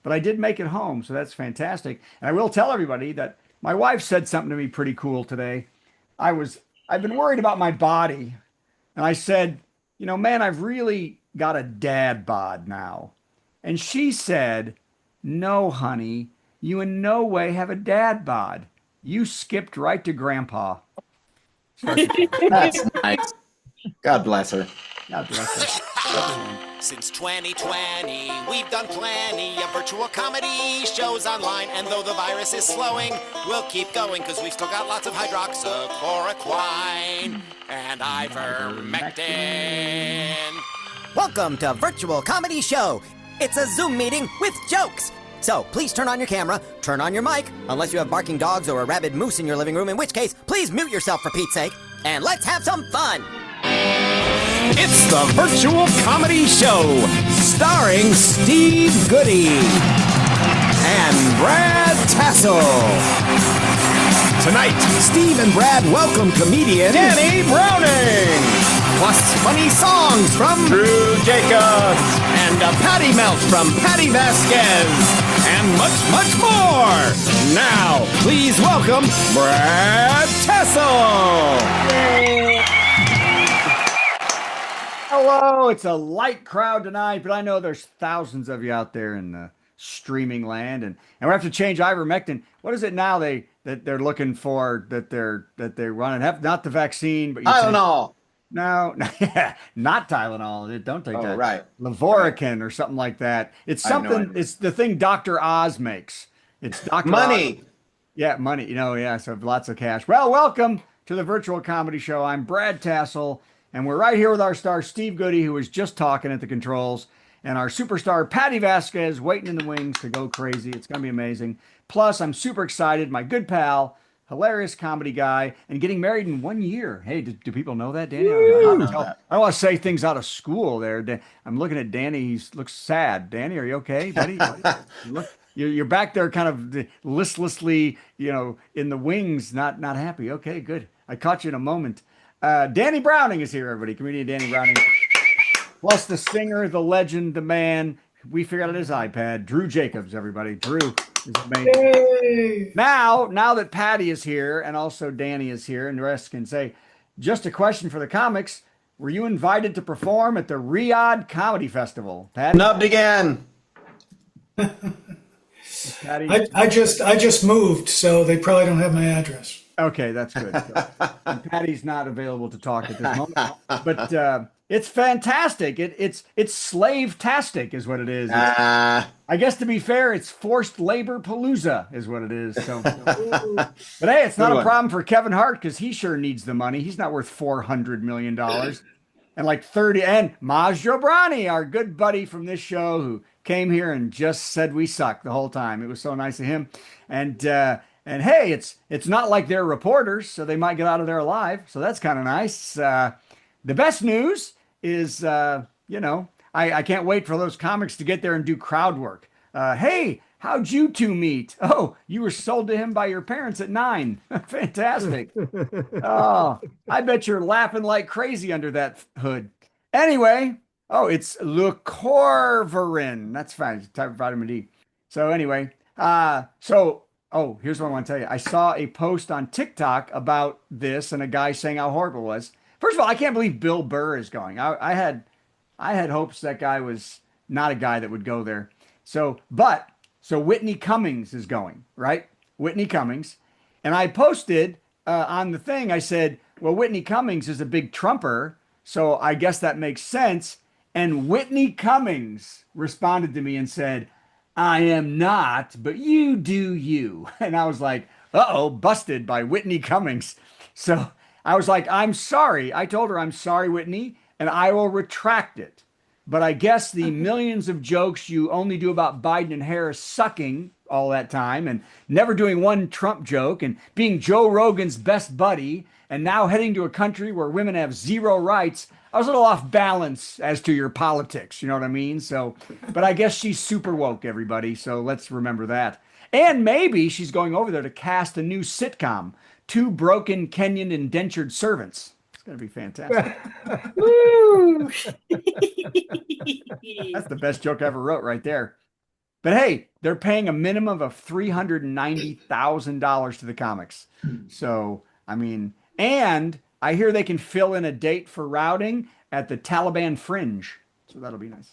but I did make it home, so that's fantastic. And I will tell everybody that my wife said something to me pretty cool today. I was I've been worried about my body, and I said, man, I've really got a dad bod now. And she said, "No, honey, you in no way have a dad bod. You skipped right to grandpa." Start the show. That's nice. God bless her. God bless her. Since 2020, we've done plenty of virtual comedy shows online. And though the virus is slowing, we'll keep going because we've still got lots of hydroxychloroquine and ivermectin. Welcome to Virtual Comedy Show. It's a Zoom meeting with jokes. So please turn on your camera, turn on your mic, unless you have barking dogs or a rabid moose in your living room, in which case, please mute yourself for Pete's sake, and let's have some fun. It's the Virtual Comedy Show, starring Steve Goodie and Brad Tassell. Tonight, Steve and Brad welcome comedian Danny Browning, plus funny songs from Drew Jacobs and a patty melt from Patti Vasquez, and much, much more. Now, please welcome Brad Tassell. Hello, it's a light crowd tonight, but I know there's thousands of you out there in the streaming land, and we have to change ivermectin. What is it now that they're looking for that they're running? Not the vaccine, but Tylenol. No, not Tylenol. Don't take that. Right. Levoracin or something like that. It's something. It's the thing Dr. Oz makes. It's Dr. Money. Oz. Yeah, money. Yeah. So lots of cash. Well, welcome to the Virtual Comedy Show. I'm Brad Tassell. And we're right here with our star, Steve Goodie, who was just talking at the controls, and our superstar, Patti Vasquez, waiting in the wings to go crazy. It's going to be amazing. Plus, I'm super excited. My good pal, hilarious comedy guy, and getting married in 1 year. Hey, do people know that, Danny? I don't want to say things out of school there. I'm looking at Danny. He looks sad. Danny, are you okay, buddy? You're back there kind of listlessly, in the wings, not happy. Okay, good. I caught you in a moment. Danny Browning is here, everybody. Comedian Danny Browning. Plus the singer, the legend, the man. We figured out his iPad. Drew Jacobs, everybody. Drew is amazing. Hey. Now that Patti is here and also Danny is here, and the rest can say, just a question for the comics. Were you invited to perform at the Riyadh Comedy Festival? Patti? Nubbed again. Patti? I just moved, so they probably don't have my address. Okay, that's good. And Patty's not available to talk at this moment, but it's fantastic. It's slave-tastic is what it is. I guess to be fair, it's forced labor palooza is what it is. So, but hey, it's not a problem for Kevin Hart because he sure needs the money. He's not worth $400 million and like 30. And Maj Jobrani, our good buddy from this show, who came here and just said we suck the whole time. It was so nice of him. And hey, it's not like they're reporters, so they might get out of there alive. So that's kind of nice. The best news is, I can't wait for those comics to get there and do crowd work. Hey, how'd you two meet? Oh, you were sold to him by your parents at 9. Fantastic. Oh, I bet you're laughing like crazy under that hood. Anyway, it's leucovorin. That's fine. It's a type of vitamin D. So anyway, here's what I want to tell you. I saw a post on TikTok about this and a guy saying how horrible it was. First of all, I can't believe Bill Burr is going. I had hopes that guy was not a guy that would go there. So Whitney Cummings is going, right? Whitney Cummings. And I posted on the thing, I said, well, Whitney Cummings is a big Trumper, so I guess that makes sense. And Whitney Cummings responded to me and said, I am not, but you do you. And I was like, busted by Whitney Cummings. So I was like, I'm sorry. I told her, I'm sorry, Whitney, and I will retract it. But I guess the millions of jokes you only do about Biden and Harris sucking all that time and never doing one Trump joke and being Joe Rogan's best buddy and now heading to a country where women have zero rights, I was a little off balance as to your politics. You know what I mean? So, but I guess she's super woke, everybody. So let's remember that. And maybe she's going over there to cast a new sitcom, Two Broken Kenyan Indentured Servants. It's going to be fantastic. Woo! That's the best joke I ever wrote right there. But hey, they're paying a minimum of $390,000 to the comics. So, I mean, and I hear they can fill in a date for routing at the Taliban Fringe. So that'll be nice.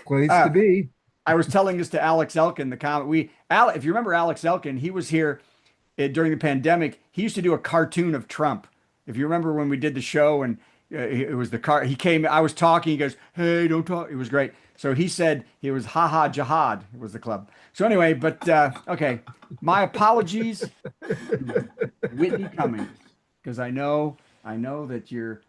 Place to be. I was telling this to Alex Elkin, the comic. If you remember Alex Elkin, he was here during the pandemic. He used to do a cartoon of Trump. If you remember when we did the show and it was the car, he came, I was talking, he goes, "Hey, don't talk." It was great. So he said he was haha jihad. It was the club. So anyway, but okay. My apologies, Whitney Cummings, because I know that you're,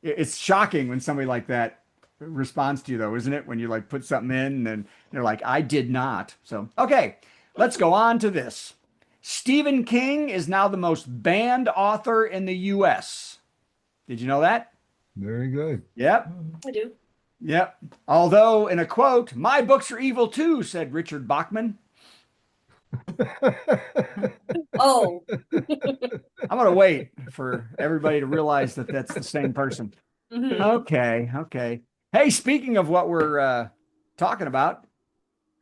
it's shocking when somebody like that responds to you though, isn't it? When you like put something in and then they're like, I did not. So, okay, let's go on to this. Stephen King is now the most banned author in the U.S. Did you know that? Very good. Yep. I do. Yep. Although, in a quote, "My books are evil too," said Richard Bachman. Oh, I'm going to wait for everybody to realize that that's the same person. Okay. Okay. Hey, speaking of what we're talking about,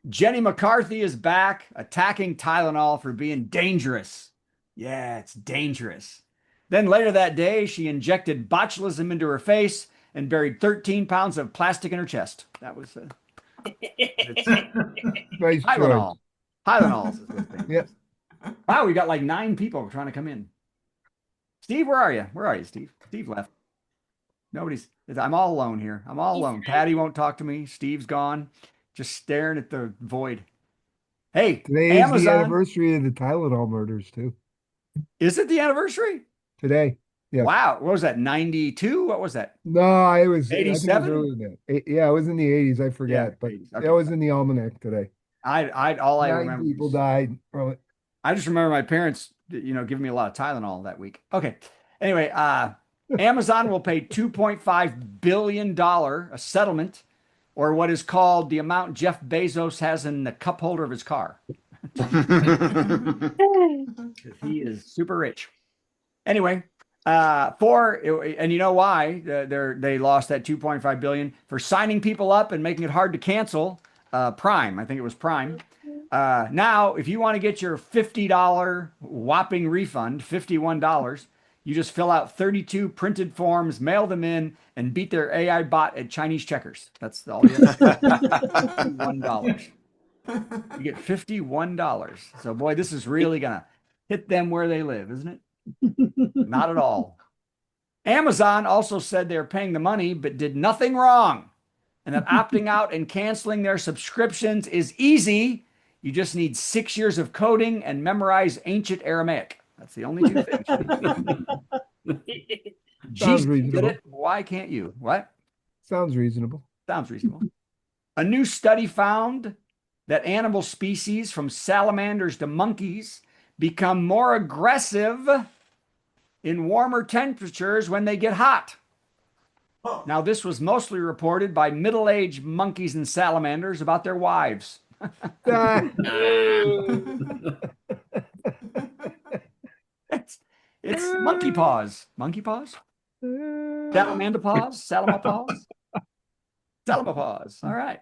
Jenny McCarthy is back attacking Tylenol for being dangerous. Yeah, it's dangerous. Then later that day, she injected botulism into her face and buried 13 pounds of plastic in her chest. That was Nice Tylenol. choice. Tylenol is the thing. Yep. Wow, we got like 9 people trying to come in. Steve, where are you? Where are you, Steve? Steve left. I'm all alone here. I'm all alone. Patty won't talk to me. Steve's gone. Just staring at the void. Hey, Today is the Amazon. anniversary of the Tylenol murders too. Is it the anniversary? Today. Yeah. Wow. What was that? 92? What was that? No, it was I think it was 87? earlier than that. Yeah, it was in the 80s. I forget, Yeah, but 80s. Okay. it was in the almanac today. All I 9 remember. people died from it. I just remember my parents, giving me a lot of Tylenol that week. Okay. Anyway, Amazon will pay $2.5 billion a settlement, or what is called the amount Jeff Bezos has in the cup holder of his car. He is super rich. Anyway, and you know why they lost that 2.5 billion for signing people up and making it hard to cancel Prime. I think it was Prime. Now, if you want to get your $50 whopping refund, $51, you just fill out 32 printed forms, mail them in, and beat their AI bot at Chinese checkers. That's all you have to do. $51. You get $51. So, boy, this is really going to hit them where they live, isn't it? Not at all. Amazon also said they're paying the money, but did nothing wrong, and that opting out and canceling their subscriptions is easy. You just need 6 years of coding and memorize ancient Aramaic. That's the only 2 things. Sounds Jesus reasonable. did it. Why can't you? What? Sounds reasonable. Sounds reasonable. A new study found that animal species from salamanders to monkeys become more aggressive in warmer temperatures when they get hot. Now, this was mostly reported by middle-aged monkeys and salamanders about their wives. It's monkey paws. Monkey paws? Salamander paws? Salama paws? Salama paws. All right.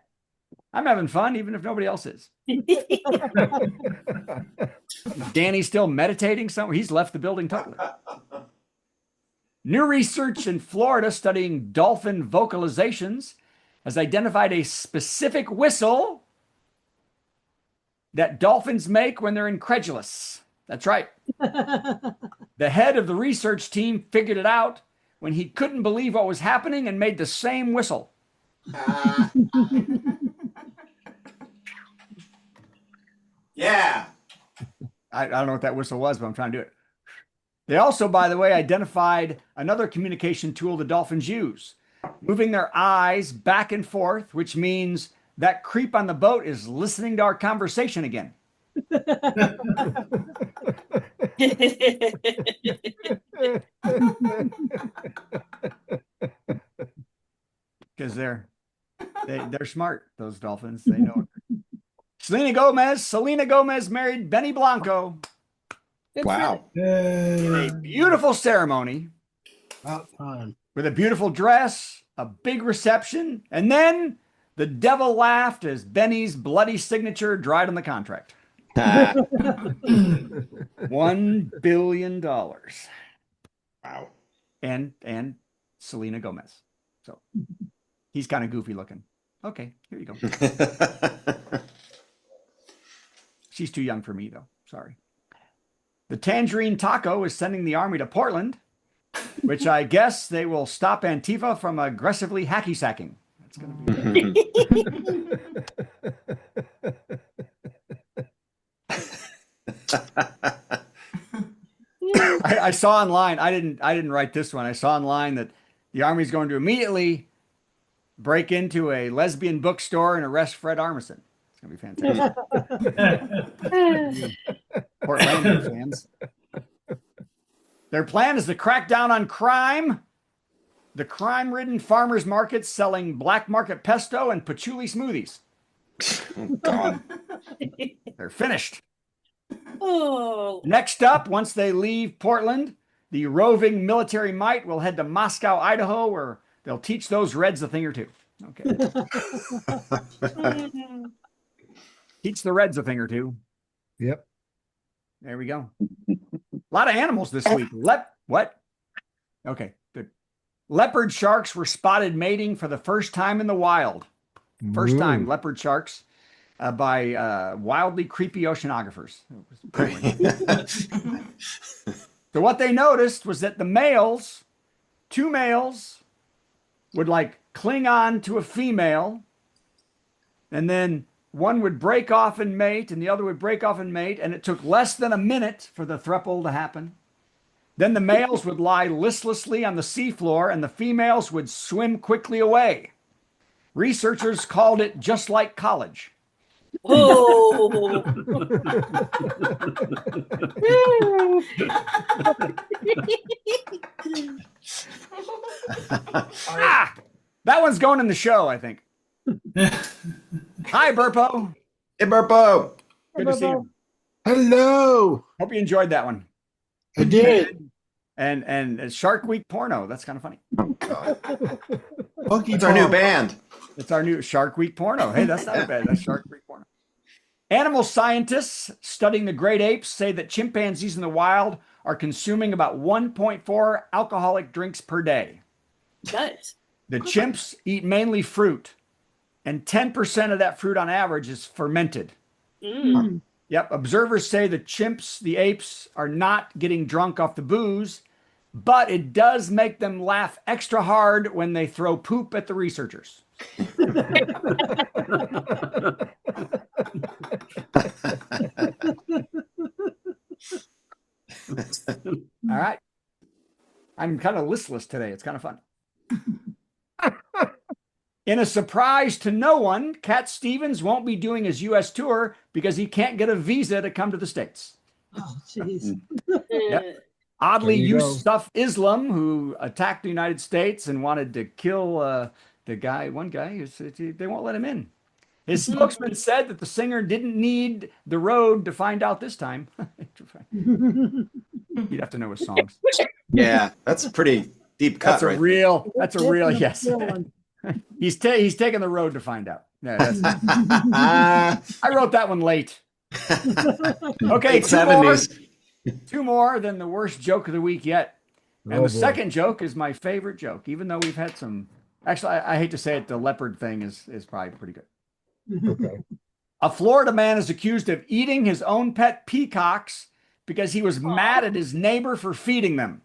I'm having fun, even if nobody else is. Danny's still meditating somewhere. He's left the building totally. New research in Florida studying dolphin vocalizations has identified a specific whistle that dolphins make when they're incredulous. That's right. The head of the research team figured it out when he couldn't believe what was happening and made the same whistle. Yeah. I don't know what that whistle was, but I'm trying to do it. They also, by the way, identified another communication tool the dolphins use, moving their eyes back and forth, which means that creep on the boat is listening to our conversation again. Because they're smart, those dolphins. They know it. Selena Gomez married Benny Blanco. Wow. A beautiful ceremony About time. with a beautiful dress a big reception, and then the devil laughed as Benny's bloody signature dried on the contract. $1 billion. Wow. And Selena Gomez. So he's kind of goofy looking. Okay, here you go. She's too young for me, though. Sorry. The Tangerine Taco is sending the army to Portland, which I guess they will stop Antifa from aggressively hacky sacking. That's going to be. I saw online. I didn't write this one. I saw online that the army's going to immediately break into a lesbian bookstore and arrest Fred Armisen. It's going to be fantastic. Portlander fans. Their plan is to crack down on crime. The crime-ridden farmers markets selling black market pesto and patchouli smoothies. Oh, God. They're finished. Oh. Next up, once they leave Portland, the roving military might will head to Moscow, Idaho, where they'll teach those Reds a thing or two. Okay. Teach the Reds a thing or two. Yep. There we go. A lot of animals this week. What? Okay, good. Leopard sharks were spotted mating for the first time in the wild. First time, leopard sharks. By wildly creepy oceanographers. So what they noticed was that the two males would like cling on to a female, and then one would break off and mate, and the other would break off and mate, and it took less than a minute for the throuple to happen. Then the males would lie listlessly on the seafloor, and the females would swim quickly away. Researchers called it just like college. Oh. That one's going in the show, I think. Hi, Burpo. Hey, Burpo. Good to see you. Hello. Hope you enjoyed that one. I did. And Shark Week porno. That's kind of funny. Oh, God. It's our new band. It's our new Shark Week porno. Hey, that's not bad. That's Shark Week porno. Animal scientists studying the great apes say that chimpanzees in the wild are consuming about 1.4 alcoholic drinks per day. Nice. The chimps eat mainly fruit, and 10% of that fruit on average is fermented. Mm. Yep. Observers say the apes are not getting drunk off the booze, but it does make them laugh extra hard when they throw poop at the researchers. All right. I'm kind of listless today. It's kind of fun. In a surprise to no one, Cat Stevens won't be doing his U.S. tour because he can't get a visa to come to the States. Oh, jeez. Yep. Oddly, There you go. Yusuf Islam, who attacked the United States and wanted to kill one guy, they won't let him in. His spokesman said that the singer didn't need the road to find out this time. You'd have to know his songs. Yeah, that's a pretty deep cut. That's a real, yes. He's taking the road to find out. Yeah, I wrote that one late. Okay, two more than the worst joke of the week yet. And the second joke is my favorite joke, even though we've had some. Actually, I hate to say it, the leopard thing is probably pretty good. Okay. A Florida man is accused of eating his own pet peacocks because he was mad at his neighbor for feeding them.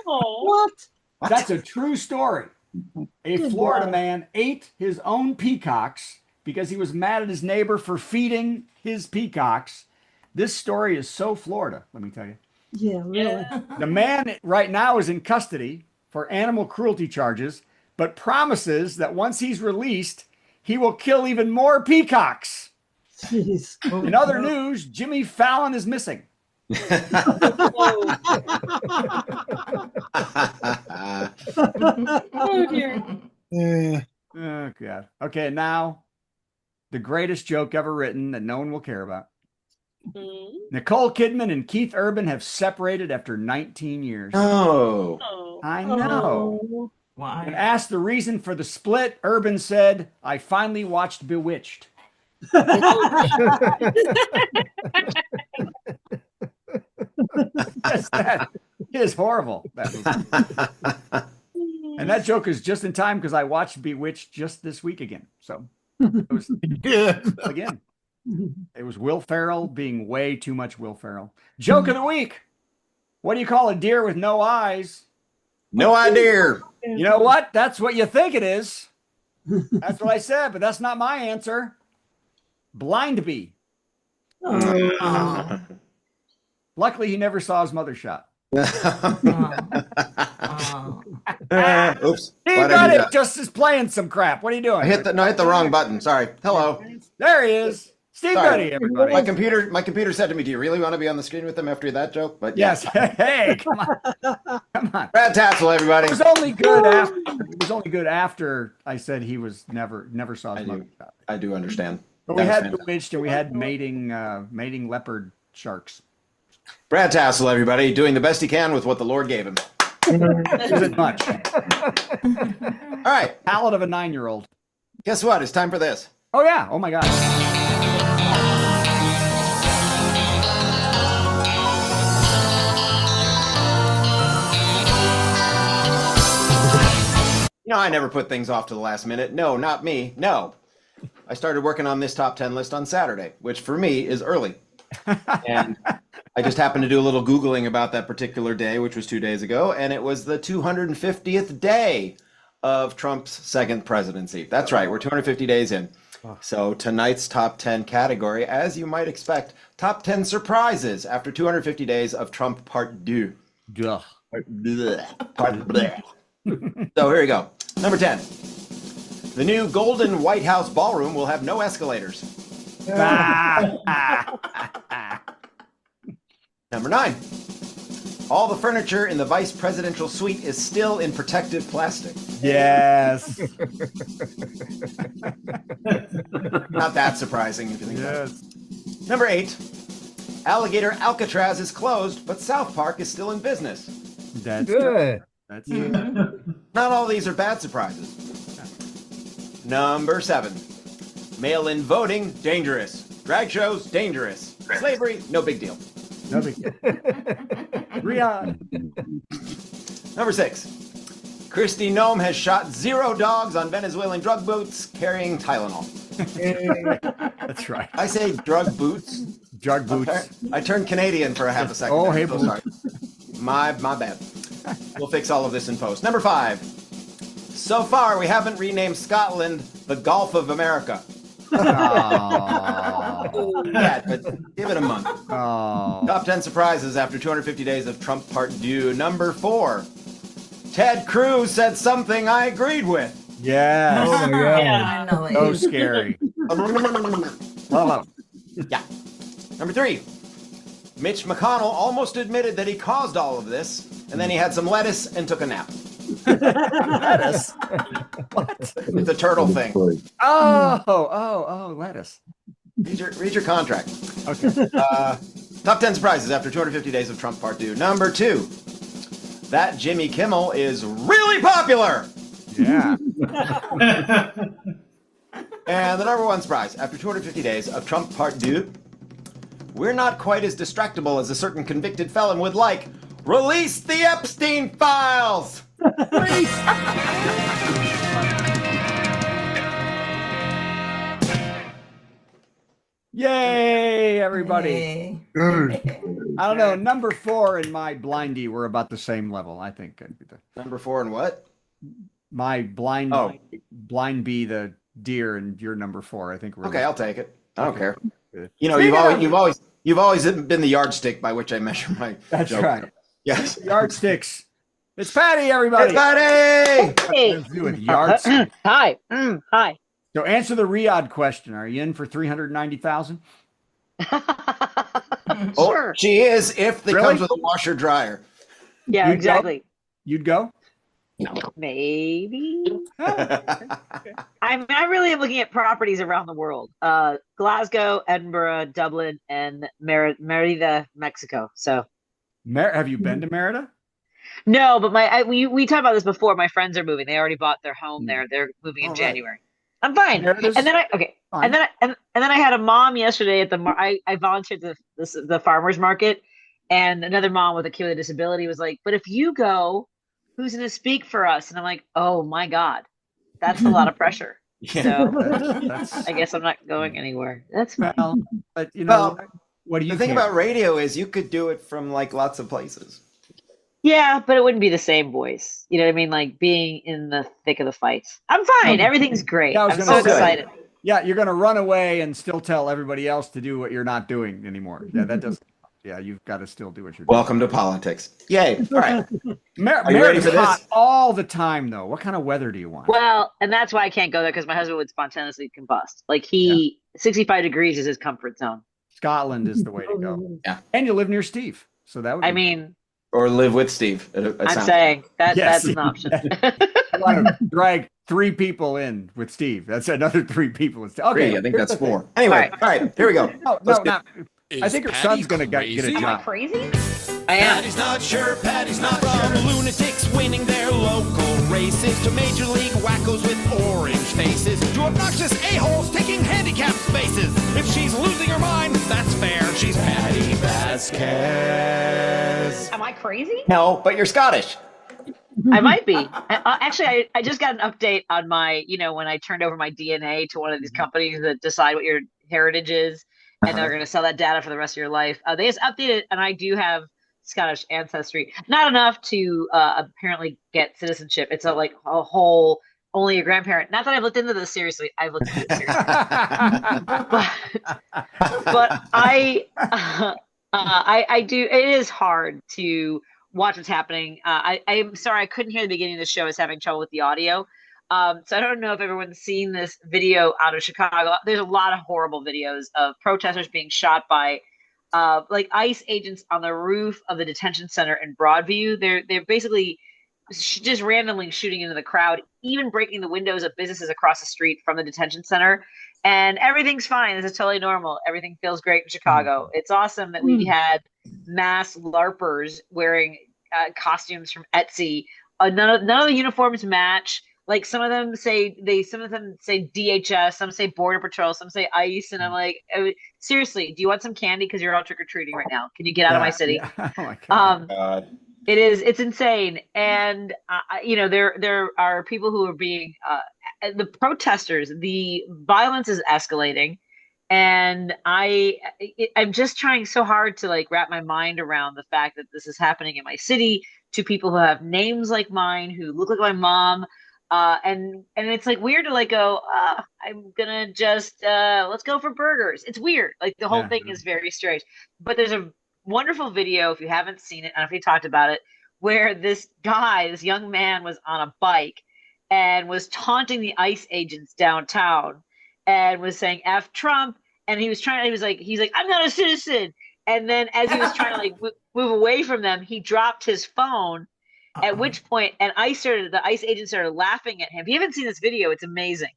Oh. What? That's a true story. A Florida man ate his own peacocks because he was mad at his neighbor for feeding his peacocks. This story is so Florida, let me tell you. Yeah, really. The man right now is in custody for animal cruelty charges, but promises that once he's released, he will kill even more peacocks. Jeez. In other news, Jimmy Fallon is missing. Oh, dear. Oh, God. Okay, now the greatest joke ever written that no one will care about. Mm. Nicole Kidman and Keith Urban have separated after 19 years. Oh. Oh. I know. When Why? asked the reason for the split, Urban said, "I finally watched Bewitched." Yes, that is horrible. That movie. And that joke is just in time because I watched Bewitched just this week again. So it was again. It was Will Ferrell being way too much Will Ferrell. Joke of the week. What do you call a deer with no eyes? No idea. You know what? That's what you think it is. That's what I said, but that's not my answer. Blind bee. Oh. Luckily, he never saw his mother shot. Oops. He Why'd I got do it that? just as playing some crap. What are you doing? I hit the wrong button. Sorry. Hello. There he is. Steve Sorry. Goodie, everybody. My computer said to me, "Do you really want to be on the screen with them after that joke?" But Yes. yeah. Hey, come on. Come on. Brad Tassell, everybody. It was only good after. It was only good after I said he was never saw his mother shot. I do understand. But we That was had fantastic. Bewitched and we had mating leopard sharks. Brad Tassell, everybody, doing the best he can with what the Lord gave him. Isn't much. All right. Palate of a 9-year-old. Guess what? It's time for this. Oh yeah. Oh my God. You know, I never put things off to the last minute. No, not me. No. I started working on this top 10 list on Saturday, which for me is early. And I just happened to do a little Googling about that particular day, which was 2 days ago, and it was the 250th day of Trump's second presidency. That's right, we're 250 days in. So tonight's top 10 category, as you might expect, top 10 surprises after 250 days of Trump part 2. Duh. Part bleh. So here we go. Number 10. The new Golden White House ballroom will have no escalators. Number 9. All the furniture in the vice presidential suite is still in protective plastic. Yes. Not that surprising if you think about it. Yes. Number 8. Alligator Alcatraz is closed, but South Park is still in business. That's Good. That's Not all these are bad surprises. Number 7. Mail-in voting, dangerous. Drag shows, dangerous. Slavery, no big deal. no big deal. Riyadh. Number 6. Christy Nome has shot 0 dogs on Venezuelan drug boats carrying Tylenol. That's right. I say drug boots. Drug boots. I turned Canadian for a half a second. Oh, there. hey, So boots. sorry. My bad. We'll fix all of this in post. Number 5. So far, we haven't renamed Scotland the Gulf of America. Oh. Yeah, but give it a month. Oh. Top 10 surprises after 250 days of Trump part 2. Number 4. Ted Cruz said something I agreed with. Yes. Oh my God. Yeah, I know it. So scary. Yeah. Number 3. Mitch McConnell almost admitted that he caused all of this, and then he had some lettuce and took a nap. Lettuce. What? It's a turtle thing. Oh, lettuce. Read your contract. Okay. Top 10 surprises after 250 days of Trump part 2. Number 2. That Jimmy Kimmel is really popular. Yeah. And the number 1 surprise after 250 days of Trump part 2. We're not quite as distractible as a certain convicted felon would like. Release the Epstein files! Yay, everybody. Hey. I don't know. Number 4 and my blindy were about the same level, I think. Number 4 and what? My blind Oh. blind bee, the deer, and your number 4, I think. Were Okay, I'll take it. I don't care. Good. You know, you've always been the yardstick by which I measure my That's joke. right. Yes. Yardsticks. It's Patty, everybody. Hey, buddy! Hey. Let's do it. Yardsticks. Hi. Hi. So answer the Riyadh question. Are you in for 390,000? Oh, Sure. she is if it Really? comes with a washer dryer. Yeah, You'd go? exactly. You'd go? Maybe. Oh, I really am looking at properties around the world. Glasgow, Edinburgh, Dublin, and Merida, Mexico. So Have you been to Merida? No, but we talked about this before. My friends are moving. They already bought their home Hmm. there. They're moving in All right. January. I'm fine. There it And is. then Fine. and then I had a mom yesterday at I volunteered at the farmers market, and another mom with a kid with a disability was like, "But if you go, who's going to speak for us?" And I'm like, "Oh my God, that's a lot of pressure." Yeah. So That's I guess I'm not going anywhere. That's fine. well, but Well, what do the you thing care? about radio is you could do it from like lots of places. Yeah, but it wouldn't be the same voice. You know what I mean? Like being in the thick of the fight. I'm fine. Everything's great. Yeah, I was I'm gonna so say. excited. Yeah, you're gonna run away and still tell everybody else to do what you're not doing anymore. Yeah, that does. Yeah, you've got to still do what you're doing. Welcome to politics. Yay. All right. Are you ready Maryland's for this? hot all the time, though. What kind of weather do you want? Well, and that's why I can't go there because my husband would spontaneously combust. Like Yeah. 65 degrees is his comfort zone. Scotland is the way to go. Yeah. And you live near Steve, so that would I be. mean, Or live with Steve. I'm saying Yes. that's an option. You want to drag 3 people in with Steve. That's another 3 people. Okay, I think that's 4. Anyway, all right, here we go. No, Let's not. Is I think her Patty son's gonna get a crazy? job. Crazy? I am. Patty's not sure, Patty's not from lunatics winning their local races to major league wackos with orange faces to obnoxious a-holes taking handicap spaces. If she's losing her mind, that's fair. She's Patti Vasquez. Am I crazy? No, but you're Scottish. I might be. Actually, I just got an update on my, when I turned over my DNA to one of these companies that decide what your heritage is, and they're going to sell that data for the rest of your life. They just updated, and I do have Scottish ancestry. Not enough to apparently get citizenship. It's a whole only a grandparent. Not that I've looked into this seriously. I've looked into it seriously, but I do. It is hard to watch what's happening. I'm sorry I couldn't hear the beginning of the show. I was having trouble with the audio. So I don't know if everyone's seen this video out of Chicago. There's a lot of horrible videos of protesters being shot by ICE agents on the roof of the detention center in Broadview. They're basically just randomly shooting into the crowd, even breaking the windows of businesses across the street from the detention center. And everything's fine. This is totally normal. Everything feels great in Chicago. It's awesome that we had mass LARPers wearing costumes from Etsy. None of the uniforms match. Like some of them say DHS, some say Border Patrol, some say ICE, and I'm like, seriously, do you want some candy because you're all trick or treating right now? Can you get out of my city? Yeah. Oh my God. It's insane, and there are people who are being the protesters. The violence is escalating, and I'm just trying so hard to wrap my mind around the fact that this is happening in my city to people who have names like mine, who look like my mom. And it's weird to go, I'm gonna just let's go for burgers. It's weird. The whole thing is very strange. But there's a wonderful video, if you haven't seen it, I don't know if you talked about it, where this young man was on a bike and was taunting the ICE agents downtown and was saying F Trump, and he's like, I'm not a citizen. And then as he was trying to move away from them, he dropped his phone. At which point, and the ICE agents started laughing at him. If you haven't seen this video, it's amazing.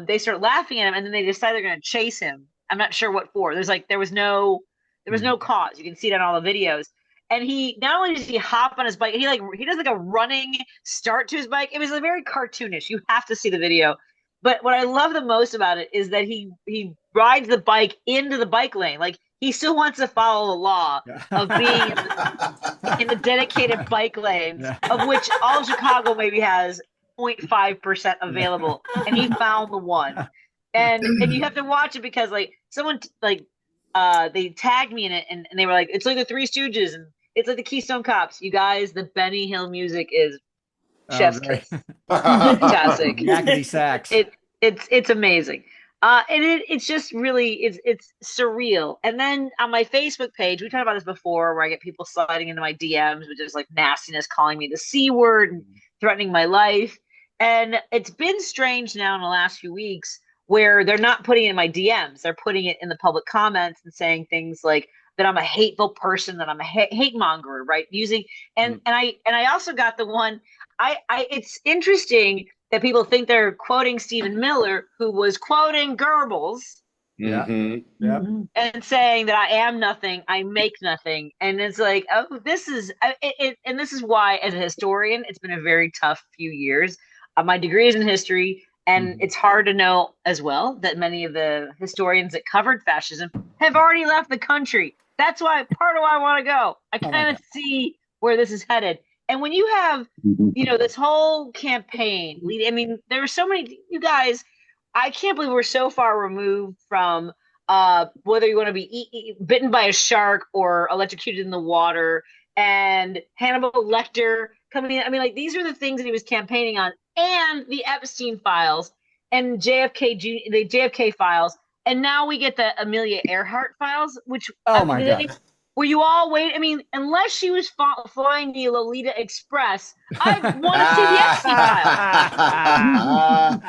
They start laughing at him, and then they decide they're going to chase him. I'm not sure what for. There was no cause. You can see it on all the videos. And he not only does he hop on his bike, he does a running start to his bike. It was very cartoonish. You have to see the video. But what I love the most about it is that he rides the bike into the bike lane. He still wants to follow the law of being in the dedicated bike lanes, of which all of Chicago maybe has 0.5% available, and he found the one. And you have to watch it because someone they tagged me in it, and they were like, it's like the Three Stooges, and it's like the Keystone Cops. You guys, the Benny Hill music is chef's kiss. Fantastic. Yakety sax. It's amazing. And it's just really it's surreal. And then on my Facebook page, we talked about this before, where I get people sliding into my DMs with just nastiness, calling me the C word and threatening my life. And it's been strange now in the last few weeks where they're not putting it in my DMs. They're putting it in the public comments and saying things like that I'm a hateful person, that I'm a hate monger, right? And I also got the one. It's interesting that people think they're quoting Stephen Miller, who was quoting Goebbels Yeah. Mm-hmm. Yeah. and saying that I am nothing, I make nothing, and it's like, oh, this is and this is why, as a historian, it's been a very tough few years. My degree is in history, and Mhm. it's hard to know as well that many of the historians that covered fascism have already left the country. That's why part of why I want to go. I Oh my kind of God. see where this is headed, and when you have, this whole campaign lead. I mean, there are so many, you guys. I can't believe we're so far removed from whether you want to be bitten by a shark or electrocuted in the water, and Hannibal Lecter coming in. I mean, like, these are the things that he was campaigning on, and the Epstein files and the JFK files, and now we get the Amelia Earhart files, which Oh my God. were you all wait? I mean, unless she was flying the Lolita Express, I want to see the Epstein files.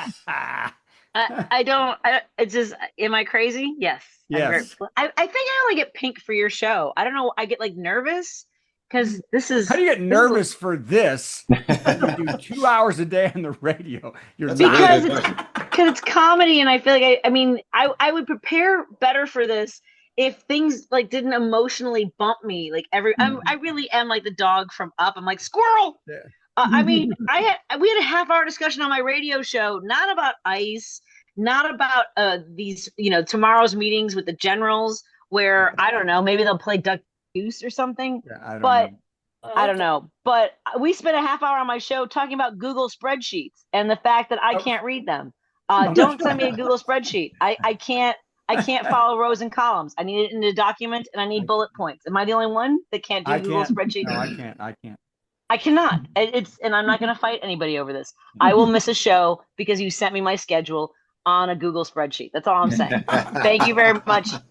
I don't. It's just. Am I crazy? Yes. Yes. I think I only get pink for your show. I don't know. I get like nervous because this is. How do you get this is- nervous for this? And you do 2 hours a day on the radio. You're That's a not. really because good it's question. because it's comedy, and I feel like I mean, I would prepare better for this if things like didn't emotionally bump me. Like I really am like the dog from Up. I'm like squirrel. Yeah. I mean, we had a half-hour discussion on my radio show, not about ICE, not about these, tomorrow's meetings with the generals, where I don't know, maybe they'll play Duck Goose or something. Yeah, I don't But know. I don't know. But we spent a half hour on my show talking about Google spreadsheets and the fact that I can't read them. Don't send me a Google spreadsheet. I can't follow rows and columns. I need it in a document, and I need bullet points. Am I the only one that can't do I Google can't. spreadsheet? No, I can't. I can't. I cannot. And I'm not going to fight anybody over this. I will miss a show because you sent me my schedule on a Google spreadsheet. That's all I'm saying. Thank you very much to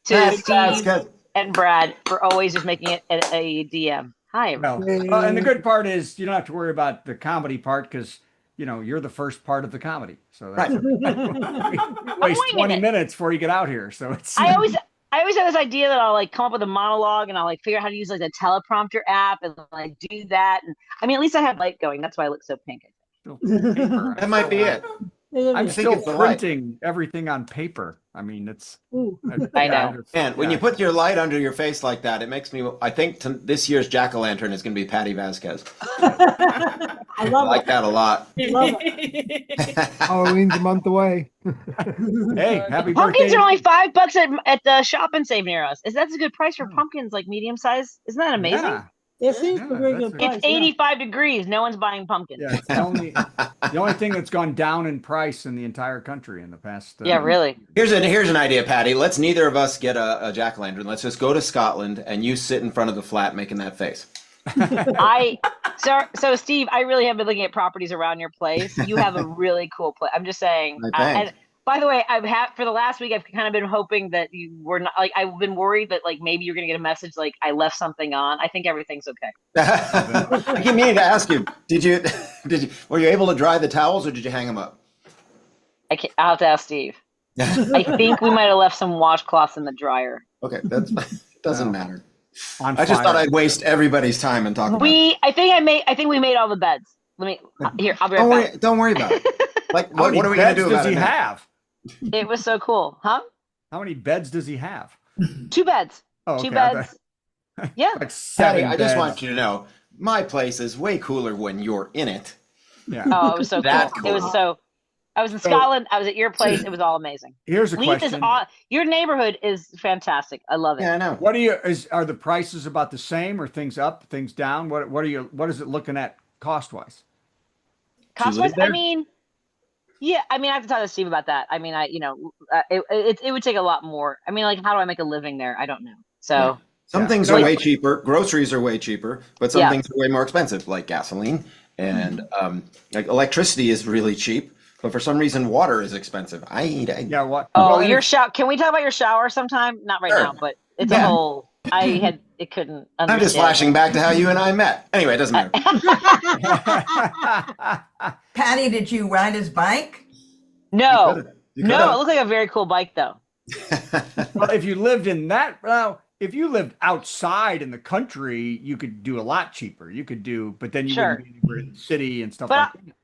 That's Steve good. and Brad for always just making it a DM. Hi, everyone. Well, and the good part is you don't have to worry about the comedy part because you're the first part of the comedy. So that's Right. you waste winging 20 it. minutes before you get out here. So it's I always have this idea that I'll like come up with a monologue, and I'll like figure out how to use like the teleprompter app and like do that. And I mean, at least I have light going. That's why I look so pink. paper. That might be it. I'm think still it's the light. printing everything on paper. I mean, it's. I know. And when you put your light under your face like that, it makes me. I think this year's jack-o'-lantern is going to be Patti Vasquez. I I love like that a lot. Love it. Halloween's a month away. Hey, happy Pumpkins birthday! are only $5 at the shop and save near us. That's a good price for pumpkins, like medium size. Isn't that amazing? Yeah, It seems a very that's good a- price. It's 85 degrees. No one's buying pumpkins. yeah. It's the only thing that's gone down in price in the entire country in the past. Yeah, really. Here's an idea, Patty. Let's neither of us get a jack-o'-lantern. Let's just go to Scotland and you sit in front of the flat making that face. So Steve, I really have been looking at properties around your place. You have a really cool place. I'm just saying. Thanks. And by the way, for the last week, I've kind of been hoping that you were not like. I've been worried that like maybe you're gonna get a message like I left something on. I think everything's okay. I keep meaning to ask you. Were you able to dry the towels or did you hang them up? I'll have to ask Steve. I think we might have left some washcloths in the dryer. Okay, doesn't matter. On I just fire. thought I'd waste everybody's time and talk about it. I think we made all the beds. Let me here. I'll be right back. Don't worry about it. Like, How many what are we going to beds do about does it he now? have? It was so cool, huh? How many beds does he have? 2 beds. Oh, okay. Two beds. Yeah. Like 7 Patty, I just beds. want you to know, my place is way cooler when you're in it. Yeah. Oh, it was so That cool. It was cool. so. I was in Scotland. I was at your place. It was all amazing. Here's a Leith is question. your neighborhood is fantastic. I love it. Yeah, I know. What are the prices about the same or things up, things down? What is it looking at cost wise? Cost live wise, there? I mean, yeah. I mean, I have to talk to Steve about that. I mean, it would take a lot more. I mean, like, how do I make a living there? I don't know. So Some Yeah. things are way cheaper. Groceries are way cheaper, but some Yeah. things are way more expensive, like gasoline. And like electricity is really cheap, but for some reason, water is expensive. Yeah. What? oh, well, your shower. Can we talk about your shower sometime? Not right Sure. now, but it's a Yeah. whole. It couldn't. I'm just understand. flashing back to how you and I met. Anyway, it doesn't matter. Patty, did you ride his bike? No, You no. could've. It looked like a very cool bike, though. well, if you lived if you lived outside in the country, you could do a lot cheaper. You could do, but then you Sure. wouldn't be anywhere in the city and stuff But like that.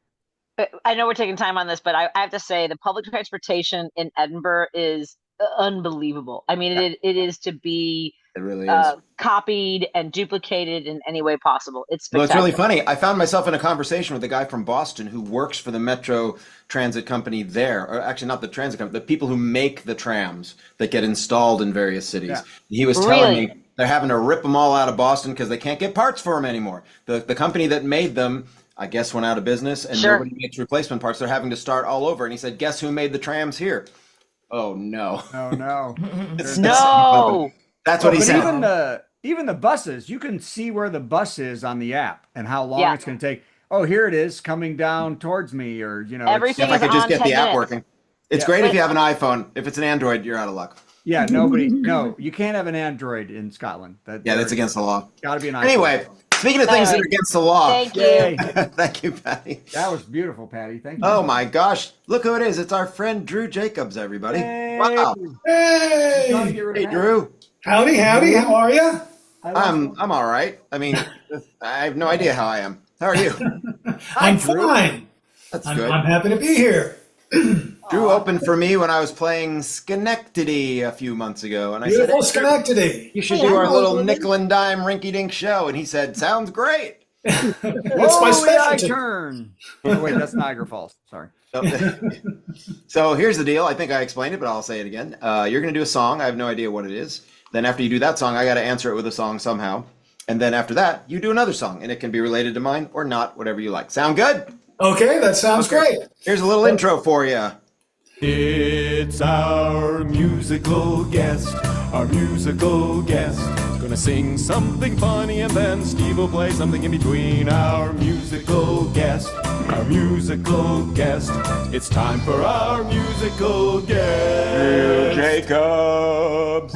I know we're taking time on this, but I have to say the public transportation in Edinburgh is unbelievable. I mean, it is to be It really is. copied and duplicated in any way possible. It's Well, it's spectacular. really funny. I found myself in a conversation with a guy from Boston who works for the Metro Transit Company there, or actually not the transit company, the people who make the trams that get installed in various cities. Yeah. He was telling Really? me they're having to rip them all out of Boston because they can't get parts for them anymore. The company that made them, I guess, went out of business, and Sure. nobody makes replacement parts. They're having to start all over. And he said, "Guess who made the trams here?" Oh no! Oh no. It's There's the same company. No. That's what he But said. even the buses, you can see where the bus is on the app and how long Yeah. it's going to take. Oh, here it is coming down towards me, or Everything If I could is just on get 10 the app minutes. working. It's Yeah. great if you have an iPhone. If it's an Android, you're out of luck. yeah, nobody. No, you can't have an Android in Scotland. Yeah, that's against the law. Got to be an iPhone. Anyway, speaking of things that are against the law. Thank you. Yay. Thank you, Patty. That was beautiful, Patty. Thank you. Oh my gosh. Look who it is. It's our friend Drew Jacobs, everybody. Hey. Wow. Hey, Hey, Drew. howdy, how are you? I'm all right. I mean, I have no idea how I am. How are you? I'm fine. That's I'm good. happy to be here. Drew opened for me when I was playing Schenectady a few months ago, and I said, Beautiful "Hey, Schenectady. you should Hey, do I our know little Drew. nickel and dime rinky-dink show." And he said, "Sounds great." That's my Holy, I specialty. turn. Oh, wait, that's Niagara Falls. Sorry. So here's the deal. I think I explained it, but I'll say it again. You're going to do a song. I have no idea what it is. Then after you do that song, I got to answer it with a song somehow. And then after that, you do another song, and it can be related to mine or not, whatever you like. Sound good? Okay, that sounds great. Here's a little intro for you. It's our musical guest, Gonna sing something funny and then Steve will play something in between. Our musical guest, It's time for our musical guest. Jacobs.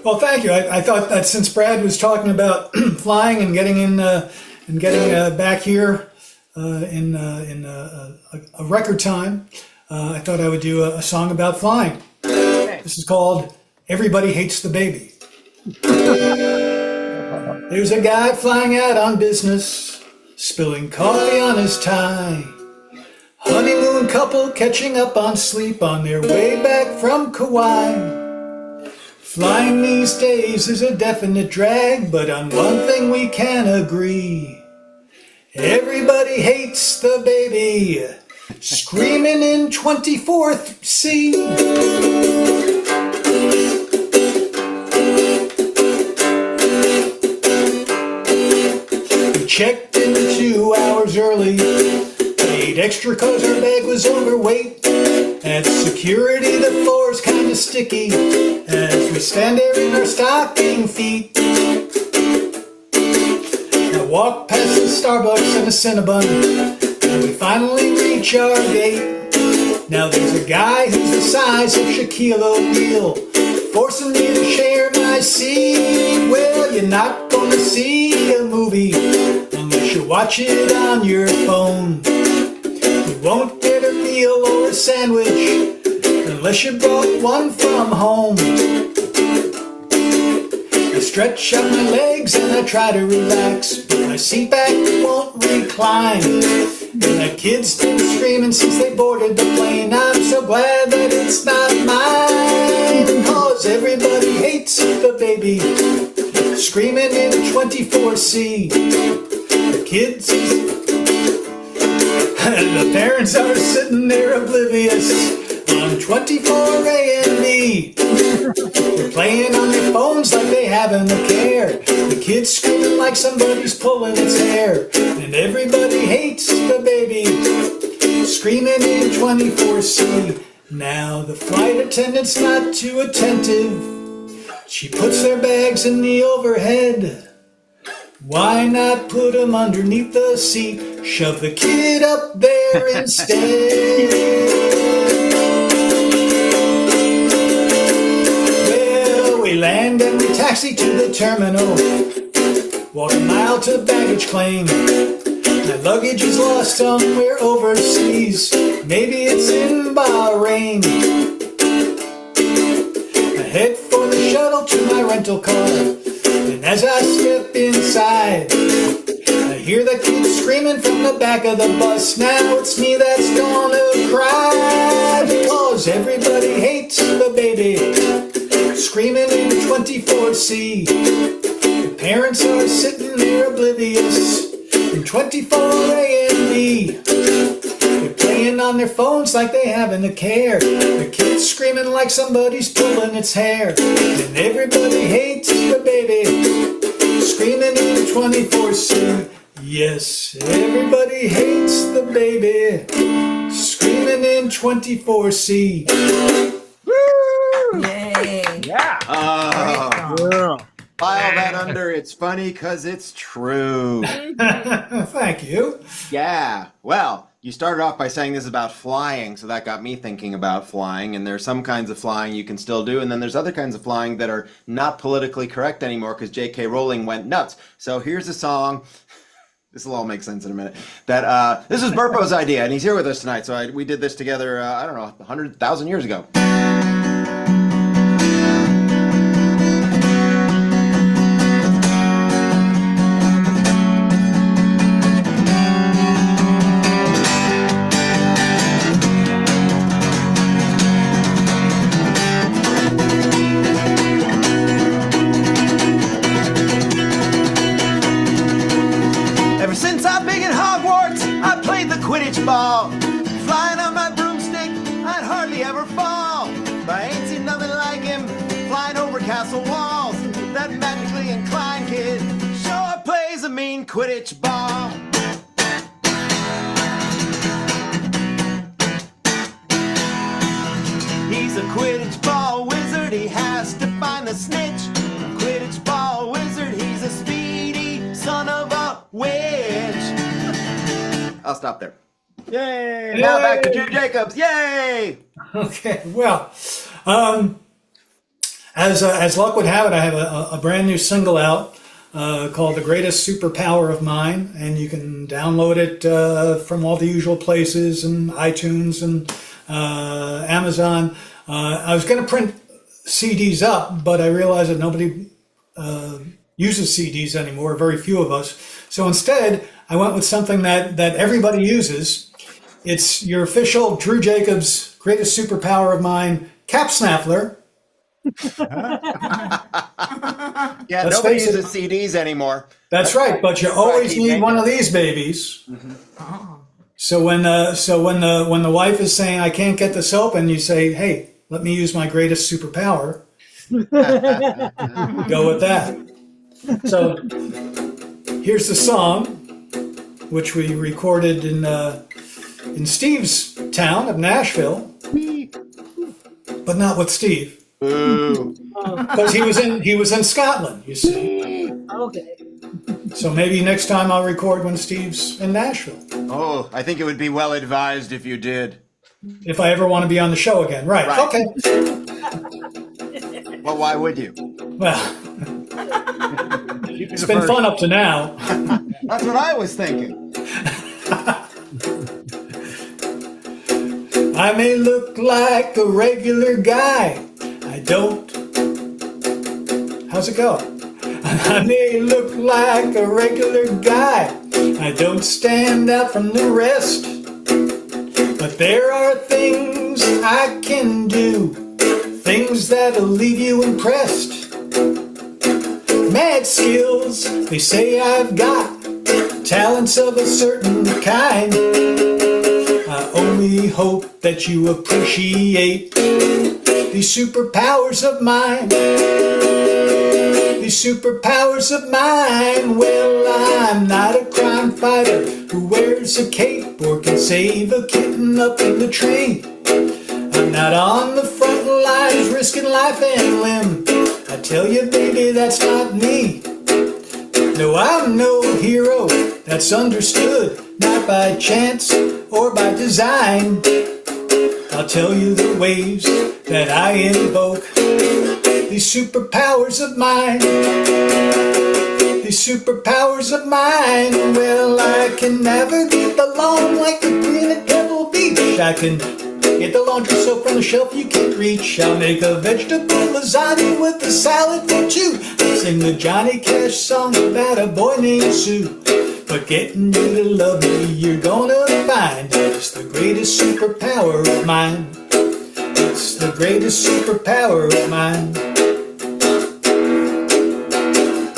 Well, thank you. I thought that since Brad was talking about flying and getting back here in a record time, I thought I would do a song about flying. This is called "Everybody Hates the Baby." There's a guy flying out on business, spilling coffee on his tie. Honeymoon couple catching up on sleep on their way back from Kauai. Flying these days is a definite drag, but on one thing we can agree. Everybody hates the baby, screaming in 24th C. We checked in 2 hours early, paid extra cause our bag was overweight. At security, the floor's kinda sticky as we stand there in our stocking feet. I walk past the Starbucks and a Cinnabon, and we finally reach our gate. Now there's a guy who's the size of Shaquille O'Neal, forcing me to share my seat. Well, you're not gonna see a movie unless you watch it on your phone. You won't get a meal or a sandwich unless you brought one from home. I stretch out my legs and I try to relax, but my seat back won't recline. And the kids been screaming since they boarded the plane. I'm so glad that it's not mine, cause everybody hates the baby, screaming in 24C. The kids and the parents are sitting there oblivious on 24A and B. They're playing on their phones like they haven't a care. The kid's screaming like somebody's pulling its hair. And everybody hates the baby, screaming in 24C. Now the flight attendant's not too attentive. She puts their bags in the overhead. Why not put them underneath the seat? Shove the kid up there instead. Well, we land and we taxi to the terminal. Walk a mile to baggage claim. My luggage is lost somewhere overseas. Maybe it's in Bahrain. I head for the shuttle to my rental car. And as I step inside, I hear that kid screaming from the back of the bus. Now it's me that's gonna cry, because everybody hates the baby screaming in 24C. The parents are sitting there oblivious in 24A and B. They're playing on their phones like they haven't a care. The kid's screaming like somebody's pulling its hair. And everybody hates the baby screaming in 24C. Yes, everybody hates the baby screaming in 24C. Yay. Yeah. File that under It's Funny Because It's True. Thank you. Yeah. Well, you started off by saying this is about flying, so that got me thinking about flying. And there's some kinds of flying you can still do, and then there's other kinds of flying that are not politically correct anymore because J.K. Rowling went nuts. So here's a song. This will all make sense in a minute. That this is Burpo's idea, and he's here with us tonight. So we did this together, I don't know, 100,000 years ago. Quidditch ball, flying on my broomstick, I'd hardly ever fall. But I ain't seen nothing like him, flying over castle walls. That magically inclined kid sure plays a mean Quidditch ball. He's a Quidditch ball wizard, he has to find the snitch. Quidditch ball wizard, he's a speedy son of a witch. I'll stop there. Yay! Now back to Jim Jacobs. Yay! Okay, well, as luck would have it, I have a brand new single out called The Greatest Superpower of Mine, and you can download it from all the usual places, and iTunes and Amazon. I was going to print CDs up, but I realized that nobody uses CDs anymore, very few of us. So instead, I went with something that everybody uses. It's your official Drew Jacobs Greatest Superpower of Mine cap snaffler. Yeah, nobody uses CDs anymore. That's right, but you always need one of these babies. Mm-hmm. So when the wife is saying I can't get the soap, and you say, "Hey, let me use my greatest superpower," go with that. So here's the song, which we recorded in Steve's town of Nashville, but not with Steve, because he was in Scotland. You see. Okay. So maybe next time I'll record when Steve's in Nashville. Oh, I think it would be well advised if you did. If I ever want to be on the show again, right? Okay. Well, why would you? Well, it's been fun up to now. That's what I was thinking. I may look like a regular guy. I don't. How's it go? I may look like a regular guy. I don't stand out from the rest. But there are things I can do, things that'll leave you impressed. Mad skills, they say I've got, talents of a certain kind. I only hope that you appreciate these superpowers of mine. These superpowers of mine. Well, I'm not a crime fighter who wears a cape or can save a kitten up in the train. I'm not on the front lines risking life and limb. I tell you, baby, that's not me. No, I'm no hero that's understood, not by chance or by design. I'll tell you the ways that I invoke these superpowers of mine. These superpowers of mine. Well, I can navigate the lawn like the queen at Pebble Beach. I can get the laundry soap from the shelf you can't reach. I'll make a vegetable lasagna with a salad for two. I'll sing the Johnny Cash song about a boy named Sue. But getting you to love me, you're gonna find it's the greatest superpower of mine. It's the greatest superpower of mine.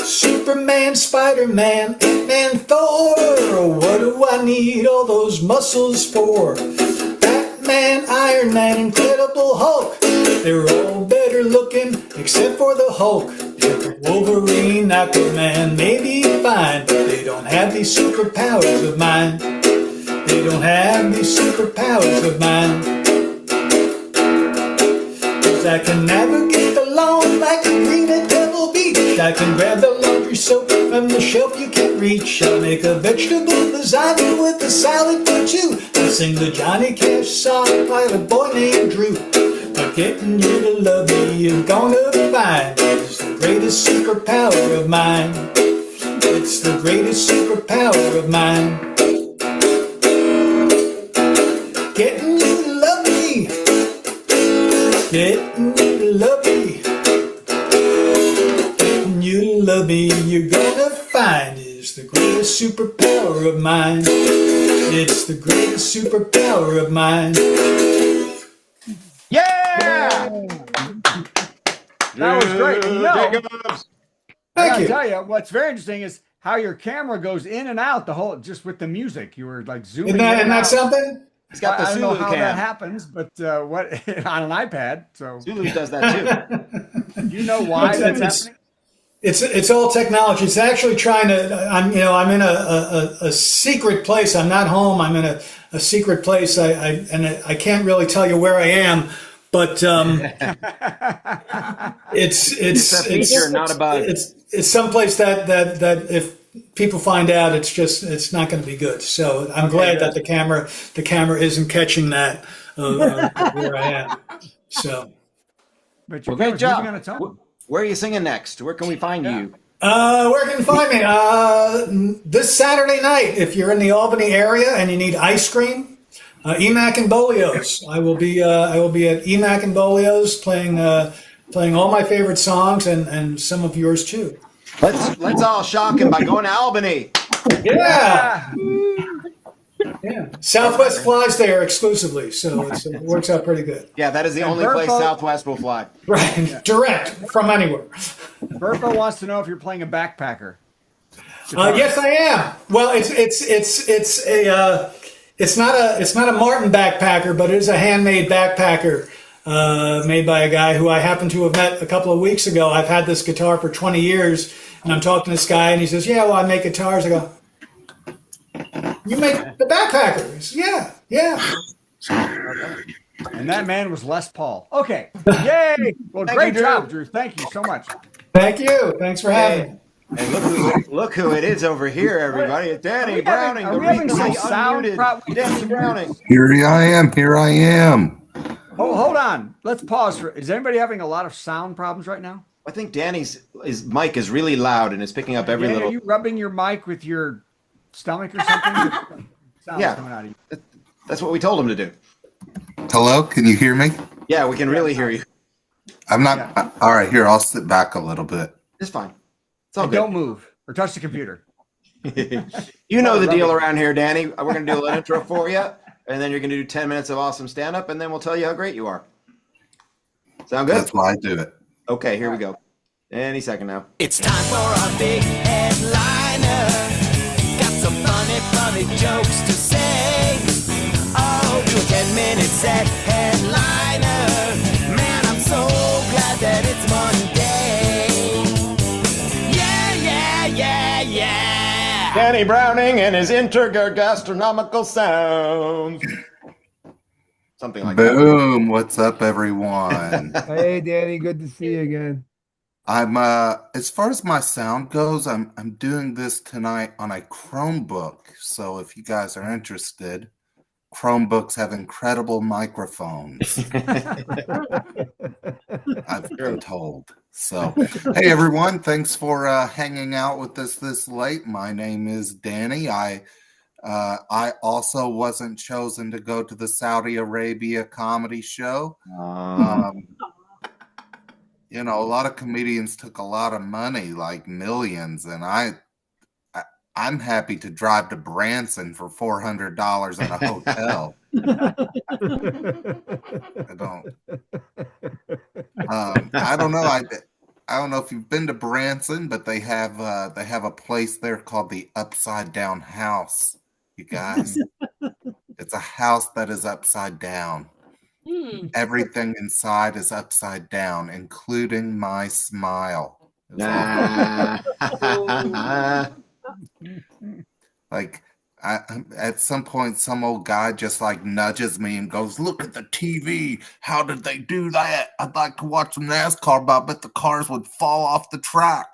Superman, Spider-Man, Ant-Man, Thor. What do I need all those muscles for? Batman, Iron Man, Incredible Hulk. They're all better looking except for the Hulk. Wolverine, Aquaman may be fine, but they don't have these superpowers of mine. They don't have these superpowers of mine. 'Cause I can navigate the lawn like a green at Pebble Beach. I can grab the laundry soap from the shelf you can't reach. I'll make a vegetable lasagna with a salad for two. I'll sing the Johnny Cash song by a boy named Drew. But getting you to love me, you're gonna find it's the greatest superpower of mine. It's the greatest superpower of mine. Getting you to love me. Getting you to love me. Getting you to love me, you're gonna find is the greatest superpower of mine. It's the greatest superpower of mine. Yeah! That was great. You know, Jacobs. I Thank gotta you. tell you, what's very interesting is how your camera goes in and out the whole, just with the music. You were like zooming. Isn't in that and out. something? He's got the I don't know Zulu how that cam. happens, but what on an iPad. So Zulu does that too. you know why that's happening? It's all technology. It's actually trying to. I'm in a secret place. I'm not home. I'm in a secret place. I can't really tell you where I am, but it's It's a feature, not a bug. It's someplace that if people find out, it's not going to be good. So I'm glad that the camera isn't catching that where I am. So. But your Well, great camera's moving on job. its own. Where are you singing next? Where can we find you? Where can you find me? This Saturday night, if you're in the Albany area and you need ice cream, Emac and Bolio's. I will be at Emac and Bolio's playing all my favorite songs and some of yours too. Let's all shock him by going to Albany. Yeah. Yeah. Southwest flies there exclusively, so it works out pretty good. Yeah, that is the only place Southwest will fly. Right, direct from anywhere. Burpo wants to know if you're playing a backpacker. Yes, I am. Well, it's not a Martin backpacker, but it is a handmade backpacker made by a guy who I happen to have met a couple of weeks ago. I've had this guitar for 20 years, and I'm talking to this guy, and he says, "Yeah, well, I make guitars." I go, "You make the backpacker?" He says, "Yeah." And that man was Les Paul. Okay. Yay. Well, great job, Drew. Thank you so much. Thank you. Thanks for having me. And look who it is over here, everybody. It's Danny Browning. Are we having some sound problems? Danny Browning. Here I am. Oh, hold on. Let's pause for. Is anybody having a lot of sound problems right now? I think Danny's his mic is really loud and it's picking up every little. Are you rubbing your mic with your stomach or something? Sounds coming out of you. That's what we told him to do. Hello, can you hear me? Yeah, we can really hear you. I'm not. All right, here, I'll sit back a little bit. It's fine. It's all And good. don't move or touch the computer. You know the deal around here, Danny. We're going to do an intro for you, and then you're going to do 10 minutes of awesome stand-up, and then we'll tell you how great you are. Sound good? That's why I do it. Okay, here we go. Any second now. It's time for a big headliner. Got some funny jokes to say. Oh, do a 10-minute set headliner. Man, I'm so glad that it's Monday. Yeah. Danny Browning and his intergastronomical sounds. Something like that. Boom! What's up, everyone? Hey, Danny, good to see you again. I'm as far as my sound goes, I'm doing this tonight on a Chromebook. So if you guys are interested, Chromebooks have incredible microphones. I've been told. So, hey everyone, thanks for hanging out with us this late. My name is Danny. I also wasn't chosen to go to the Saudi Arabia comedy show. You know, a lot of comedians took a lot of money, like millions, and I I'm happy to drive to Branson for $400 in a hotel. I don't. I don't know. I don't know if you've been to Branson, but they have a place there called the Upside Down House. You guys, it's a house that is upside down. Everything inside is upside down, including my smile. Like, at some point, some old guy just like nudges me and goes, "Look at the TV. How did they do that? I'd like to watch some NASCAR, but I bet the cars would fall off the track."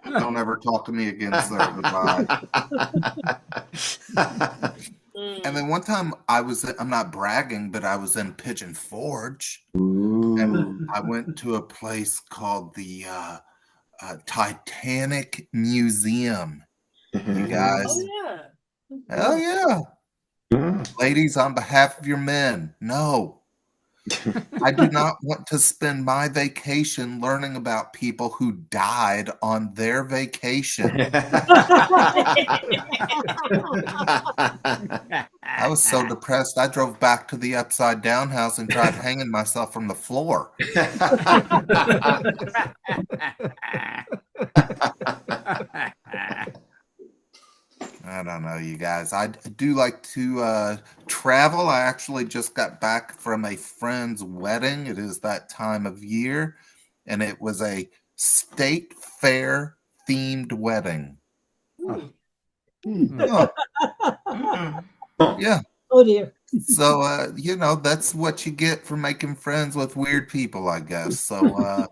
Don't ever talk to me again, sir. Goodbye. And then one time I'm not bragging, but I was in Pigeon Forge. And I went to a place called the Titanic Museum. You guys. Oh, yeah. Ladies, on behalf of your men, no. I do not want to spend my vacation learning about people who died on their vacation. I was so depressed, I drove back to the Upside Down house and tried hanging myself from the floor. I don't know, you guys. I do like to travel. I actually just got back from a friend's wedding. It is that time of year, and it was a state fair themed wedding. Oh. Yeah. Oh dear. So, that's what you get for making friends with weird people, I guess. So,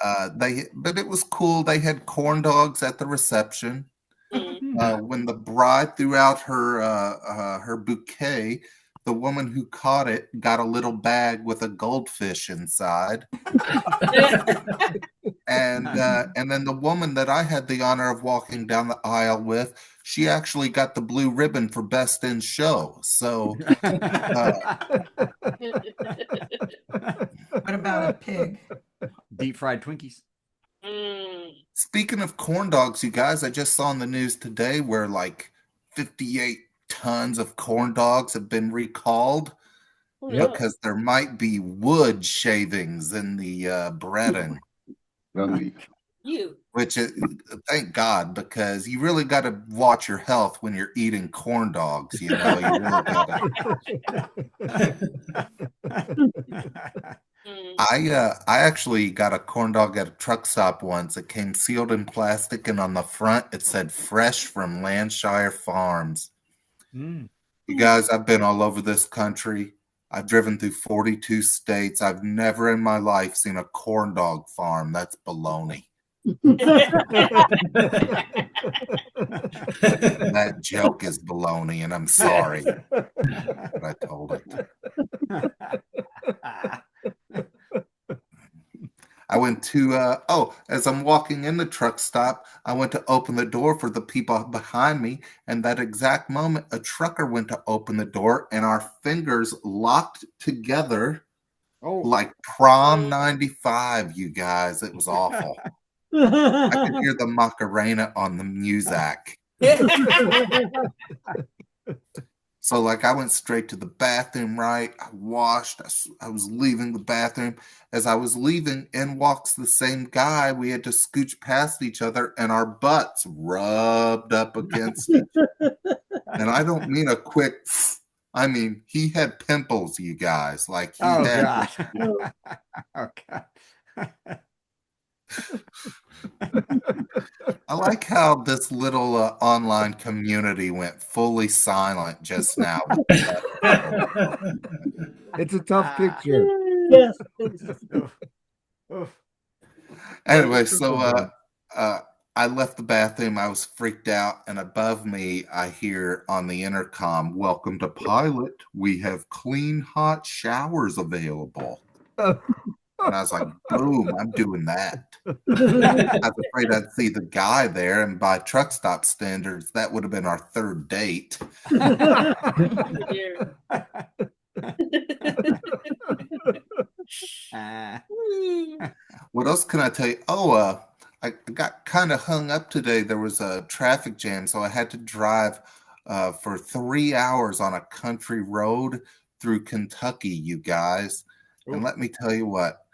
but it was cool. They had corn dogs at the reception. When the bride threw out her bouquet, the woman who caught it got a little bag with a goldfish inside. And then the woman that I had the honor of walking down the aisle with, she actually got the blue ribbon for Best in Show. So, What about a pig? Deep fried Twinkies. Speaking of corn dogs, you guys, I just saw in the news today where like 58 tons of corn dogs have been recalled because there might be wood shavings in the breading. Which is, thank God, because you really got to watch your health when you're eating corn dogs. You know, you really got to. I actually got a corn dog at a truck stop once. It came sealed in plastic, and on the front it said "Fresh from Landshire Farms." You guys, I've been all over this country. I've driven through 42 states. I've never in my life seen a corn dog farm. That's baloney. That joke is baloney, and I'm sorry, but I told it. I went to, as I'm walking in the truck stop, I went to open the door for the people behind me. And that exact moment, a trucker went to open the door and our fingers locked together like prom 95, you guys. It was awful. I could hear the Macarena on the music. So, like, I went straight to the bathroom, right? I washed. I was leaving the bathroom. As I was leaving, in walks the same guy. We had to scooch past each other, and our butts rubbed up against each other. And I don't mean a quick, I mean, he had pimples, you guys. Like, he had. God. Oh, God. I like how this little online community went fully silent just now. It's a tough picture. Yes. Anyway, so I left the bathroom. I was freaked out, and above me, I hear on the intercom, "Welcome to Pilot. We have clean, hot showers available." And I was like, boom, I'm doing that. I was afraid I'd see the guy there, and by truck stop standards, that would have been our third date. What else can I tell you? I got kind of hung up today. There was a traffic jam, so I had to drive for 3 hours on a country road through Kentucky, you guys. And let me tell you what,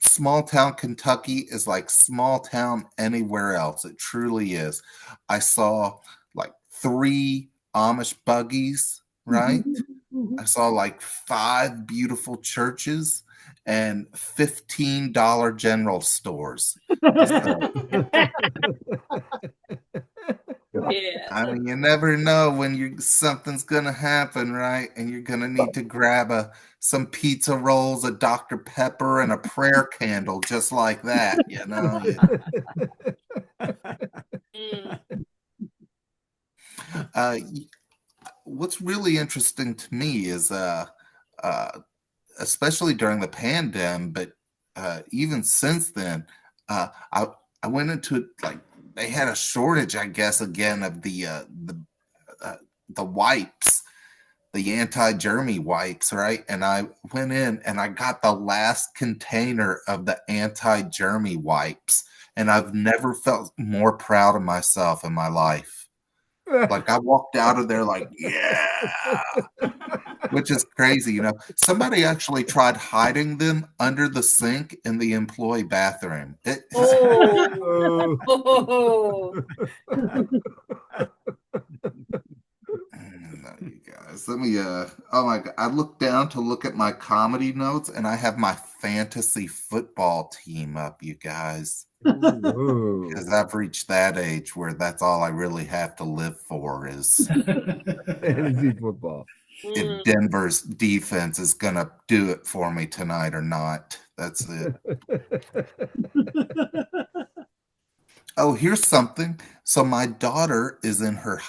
small town Kentucky is like small town anywhere else. It truly is. I saw like 3 Amish buggies, right? I saw like 5 beautiful churches and $15 general stores. Yeah. I mean, you never know when something's gonna happen, right? And you're gonna need to grab some pizza rolls, a Dr. Pepper, and a prayer candle, just like that. You know. What's really interesting to me is, especially during the pandemic, but even since then, I went into like they had a shortage, I guess, again of the wipes, the anti-germy wipes, right? And I went in and I got the last container of the anti-germy wipes, and I've never felt more proud of myself in my life. Like I walked out of there like, yeah, which is crazy. You know, somebody actually tried hiding them under the sink in the employee bathroom. You guys, let me, oh my God, I looked down to look at my comedy notes and I have my fantasy football team up, you guys. Because I've reached that age where that's all I really have to live for is fantasy football. If Denver's defense is going to do it for me tonight or not. That's it. Oh, here's something. So my daughter is in her,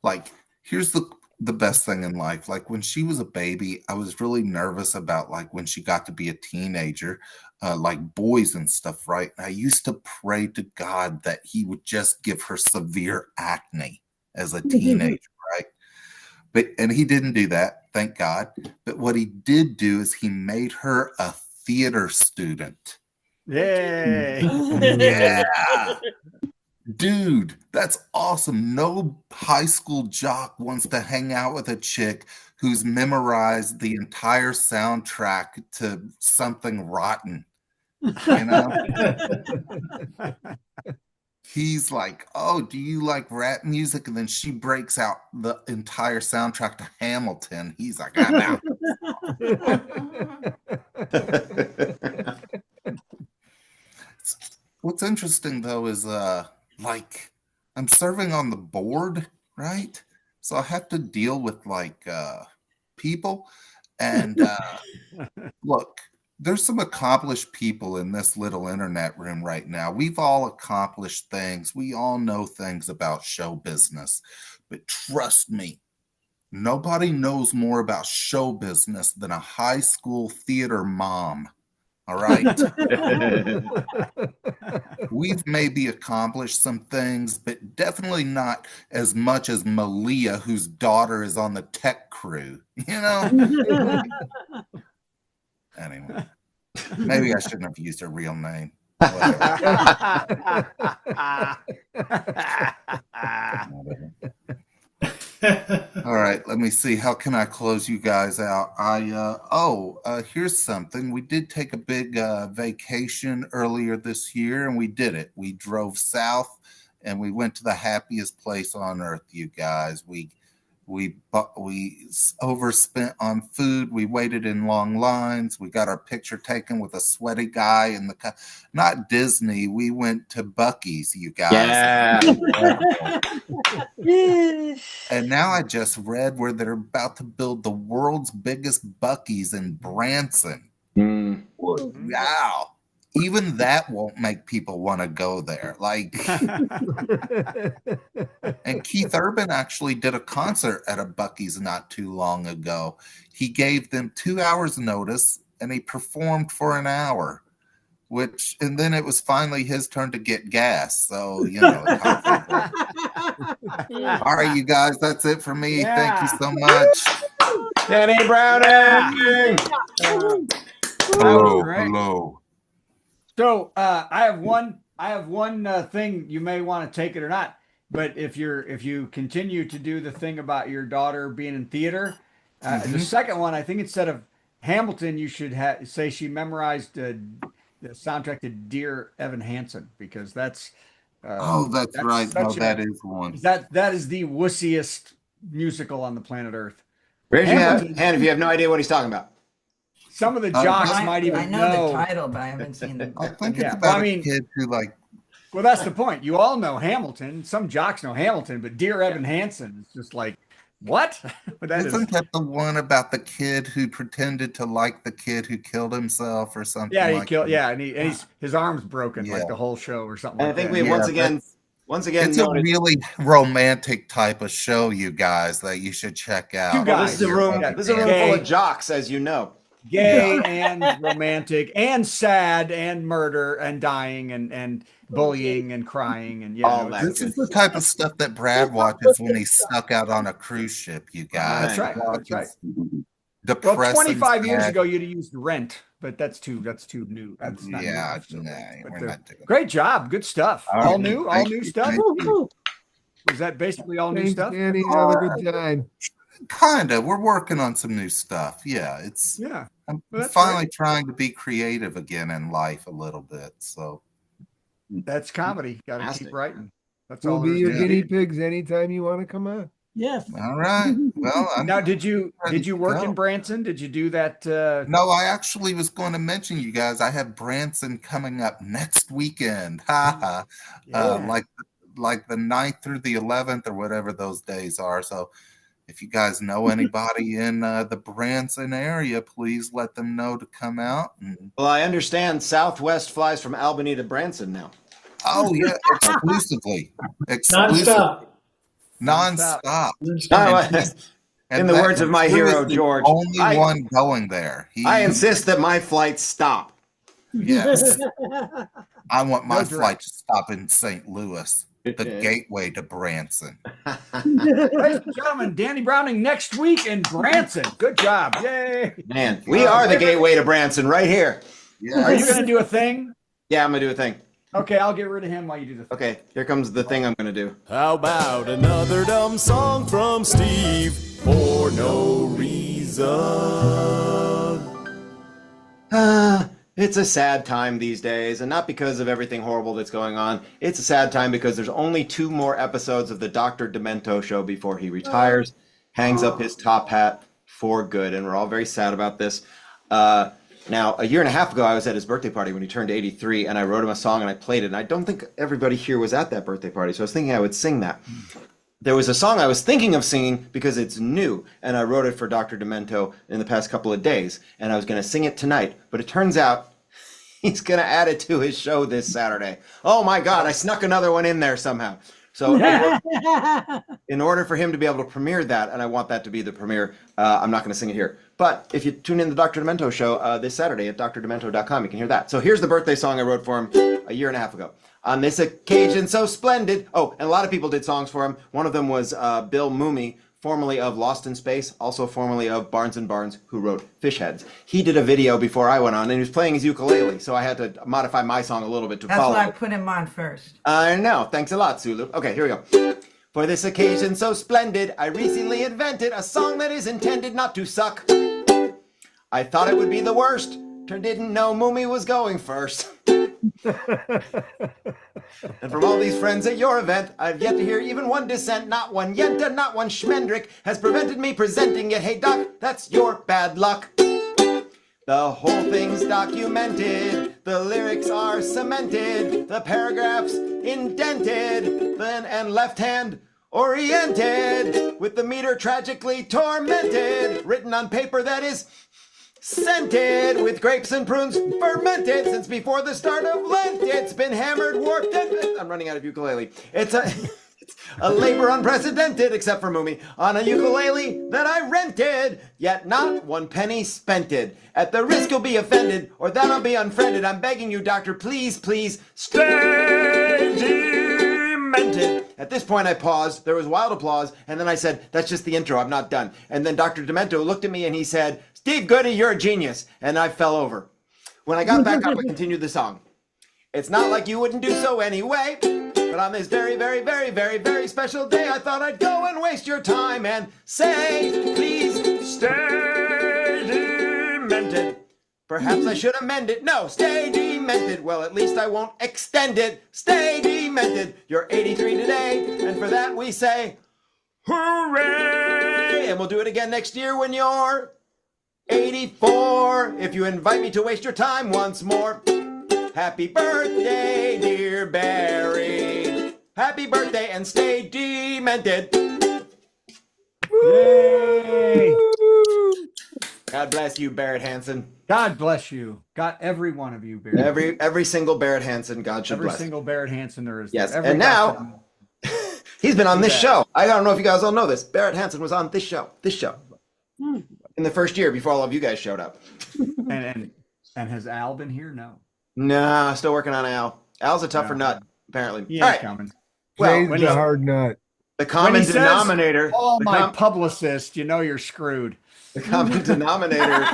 like, here's the best thing in life. Like when she was a baby, I was really nervous about like when she got to be a teenager, like boys and stuff, right? And I used to pray to God that he would just give her severe acne as a teenager, right? And he didn't do that, thank God. But what he did do is he made her a theater student. Yay! Yeah. Dude, that's awesome. No high school jock wants to hang out with a chick who's memorized the entire soundtrack to Something Rotten. You know? He's like, oh, do you like rap music? And then she breaks out the entire soundtrack to Hamilton. He's like, I'm out. What's interesting though is like I'm serving on the board, right? So I have to deal with like people and look, there's some accomplished people in this little internet room right now. We've all accomplished things. We all know things about show business. But trust me, nobody knows more about show business than a high school theater mom. All right. We've maybe accomplished some things, but definitely not as much as Malia, whose daughter is on the tech crew. You know? Anyway, maybe I shouldn't have used her real name. All right, let me see. How can I close you guys out? Here's something. We did take a big vacation earlier this year, and we did it. We drove south, and we went to the happiest place on earth, you guys. We overspent on food. We waited in long lines. We got our picture taken with a sweaty guy in the not Disney. We went to Buc-ee's, you guys. Yeah. And now I just read where they're about to build the world's biggest Buc-ee's in Branson. Wow. Even that won't make people want to go there. Like, and Keith Urban actually did a concert at a Buc-ee's not too long ago. He gave them 2 hours notice and he performed for an hour, and then it was finally his turn to get gas. So, you know. All right, you guys, that's it for me. Yeah. Thank you so much. Danny Browning. Hello. So I have one thing. You may want to take it or not. But if you continue to do the thing about your daughter being in theater, the second one, I think instead of Hamilton, you should say she memorized the soundtrack to Dear Evan Hansen, because Oh, that's right. No, such that a is one. that is the wussiest musical on the planet Earth. Raise your Hamilton, hand if you have no idea what he's talking about. some of the jocks I, might even I know the title, but I haven't seen the. I think it's Yeah, about I mean, a kid who well, that's the point. You all know Hamilton. Some jocks know Hamilton, but Dear Evan Hansen is just like, what? But isn't that the one about the kid who pretended to like the kid who killed himself or something? yeah, he like killed. that? Yeah, and his arm's broken Yeah. like the whole show or something. And I like think that. we once again It's a noted. really romantic type of show, you guys, that you should check out. Two Well, guys. this is a room. Yeah. This is a room Gay. full of jocks, as you know. Gay and romantic and sad and murder and dying and bullying and crying and All that. This is the type of stuff that Brad watches when he's stuck out on a cruise ship, you guys. That's right. That's right. Well, Depressing. 25 years sad. ago, you'd have used Rent, but that's too new. That's not Yeah, new. nah, But, we're not doing great job. Good stuff. All All right. new. All Thank new you. stuff. Thank you. Was that basically all new Thanks, stuff? Danny. Have a good time. Kinda. We're working on some new stuff. Yeah, it's. Yeah. I'm Well, that's finally trying to be creative again in life a little bit. So That's comedy. Got to Fantastic. keep writing. That's We'll all. be there is your to it. guinea pigs anytime you want to come on. Yes. all right. Well, Now, did you work go. in Branson? Did you do that? No, I actually was going to mention you guys. I have Branson coming up next weekend. Ha ha. Yeah. Like the 9th through the 11th or whatever those days are. So if you guys know anybody in the Branson area, please let them know to come out. Well, I understand Southwest flies from Albany to Branson now. Oh yeah, exclusively. Nonstop. Nonstop. In the words of my he hero, is the George, only one going there. I insist that my flight stop. Yes. I want my No direct. flight to stop in St. Louis, the gateway to Branson. Ladies and gentlemen, Danny Browning next week in Branson. Good job. Yay. Man, we are the gateway to Branson right here. Are you going to do a thing? Yeah, I'm going to do a thing. Okay, I'll get rid of him while you do the thing. Okay, here comes the thing I'm going to do. How about another dumb song from Steve for no reason? It's a sad time these days, and not because of everything horrible that's going on. It's a sad time because there's only 2 more episodes of the Dr. Demento show before he retires, hangs up his top hat for good, and we're all very sad about this. Now, a year and a half ago, I was at his birthday party when he turned 83, and I wrote him a song and I played it, and I don't think everybody here was at that birthday party, so I was thinking I would sing that. There was a song I was thinking of singing because it's new, and I wrote it for Dr. Demento in the past couple of days, and I was going to sing it tonight, but it turns out he's going to add it to his show this Saturday. Oh my God, I snuck another one in there somehow. So in order for him to be able to premiere that, and I want that to be the premiere, I'm not going to sing it here. But if you tune in the Dr. Demento show this Saturday at drdemento.com, you can hear that. So here's the birthday song I wrote for him a year and a half ago. On this occasion so splendid. Oh, and a lot of people did songs for him. One of them was Bill Mooney, formerly of Lost in Space, also formerly of Barnes & Barnes, who wrote Fish Heads. He did a video before I went on, and he was playing his ukulele, so I had to modify my song a little bit to That's follow. why I put him on first. I know. Thanks a lot, Sulu. Okay, here we go. For this occasion so splendid, I recently invented a song that is intended not to suck. I thought it would be the worst. Didn't know Moomy was going first. And from all these friends at your event, I've yet to hear even one dissent. Not one Yenta, not one Schmendrick has prevented me presenting it. Hey, Doc, that's your bad luck. The whole thing's documented. The lyrics are cemented. The paragraphs indented. Then and left hand oriented. With the meter tragically tormented. Written on paper that is scented with grapes and prunes fermented since before the start of Lent. It's been hammered, warped, and I'm running out of ukulele. It's a labor unprecedented, except for Moomy, on a ukulele that I rented, yet not 1 penny spented. At the risk you'll be offended, or that I'll be unfriended, I'm begging you, doctor, please, please, stay demented. At this point, I paused. There was wild applause, and then I said, that's just the intro. I'm not done. And then Dr. Demento looked at me and he said, Steve Goodie, you're a genius. And I fell over. When I got back up, I continued the song. It's not like you wouldn't do so anyway. But on this very, very, very, very, very special day, I thought I'd go and waste your time and say, please stay demented. Perhaps I should amend it. No, stay demented. Well, at least I won't extend it. Stay demented. You're 83 today, and for that we say, hooray! And we'll do it again next year when you're 84. If you invite me to waste your time once more. Happy birthday, dear Barry. Happy birthday and stay demented. Yay! God bless you, Barrett Hansen. God bless you. Got every one of you, Barrett. Every single Barrett Hansen, God should Every bless. single Barrett Hansen there is. Yes, Every and now he's been on this show. I don't know if you guys all know this. Barrett Hansen was on this show in the first year before all of you guys showed up. And has Al been here? No. No, still working on Al. Al's a tougher nut, apparently. He All ain't right. coming. Well, Jay's a hard nut. The common denominator. Oh, my publicist, you know you're screwed. The common denominator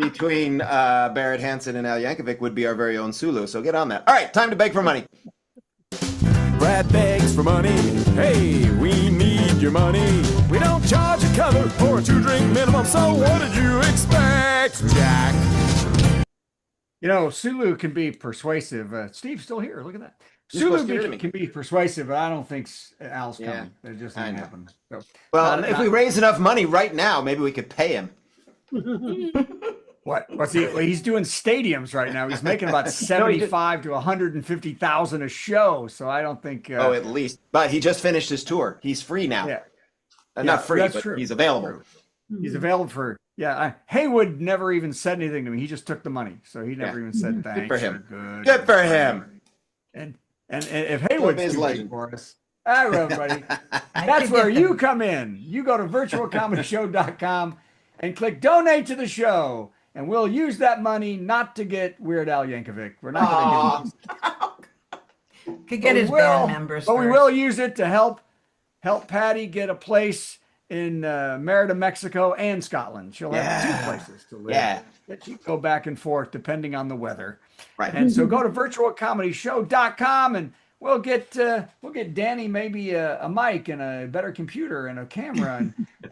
between Barrett Hansen and Al Yankovic would be our very own Sulu. So get on that. All right, time to beg for money. Brad begs for money. Hey, we need your money. We don't charge a cover or a 2-drink minimum. So what did you expect, Jack? You know, Sulu can be persuasive. Steve's still here. Look at that. You're supposed to Sulu hear me. can be persuasive, but I don't think Al's coming. Yeah, It just I ain't know. happen. So, Well, if we raise enough money right now, maybe we could pay him. what's he? Well, he's doing stadiums right now. He's making about 75 to 150,000 a show. So I don't think. Oh, at least. But he just finished his tour. He's free now. Yeah. Not free, that's but true. he's available. He's available for. Yeah, Haywood never even said anything to me. He just took the money, so he never even said thanks. Good for him. Good. Good for him. And if Haywood's His too legend. big for us, all right, everybody. That's where you come in. You go to virtualcomedyshow.com and click donate to the show, and we'll use that money not to get Weird Al Yankovic. We're not going to Could get his band members. but we first. will use it to help Patty get a place in Merida, Mexico, and Scotland. She'll have two places to live. Yeah. That she can go back and forth depending on the weather. Right. And so go to virtualcomedyshow.com and we'll get Danny maybe a mic and a better computer and a camera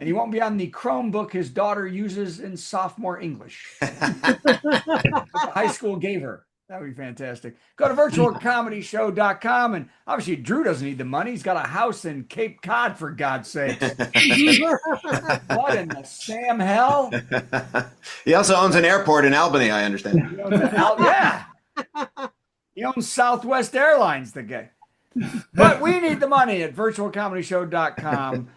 and he won't be on the Chromebook his daughter uses in sophomore English. High school gave her. That would be fantastic. Go to virtualcomedyshow.com and obviously Drew doesn't need the money. He's got a house in Cape Cod for God's sake. What in the Sam hell? He also owns an airport in Albany, I understand. Yeah. He owns Southwest Airlines, the guy. But we need the money at virtualcomedyshow.com.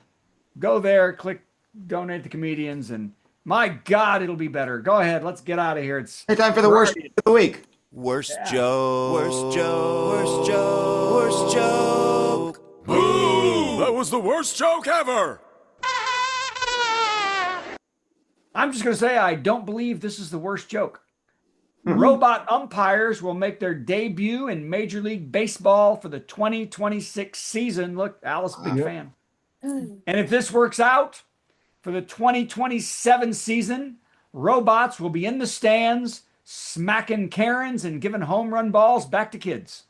Go there, click donate to comedians, and my God, it'll be better. Go ahead. Let's get out of here. It's time for the worst of the week. Worst joke. Worst joke. Worst joke. Worst joke. Boo! That was the worst joke ever. I'm just going to say I don't believe this is the worst joke. Robot umpires will make their debut in Major League Baseball for the 2026 season. Look, Alice, big fan. And if this works out for the 2027 season, robots will be in the stands smacking Karens and giving home run balls back to kids.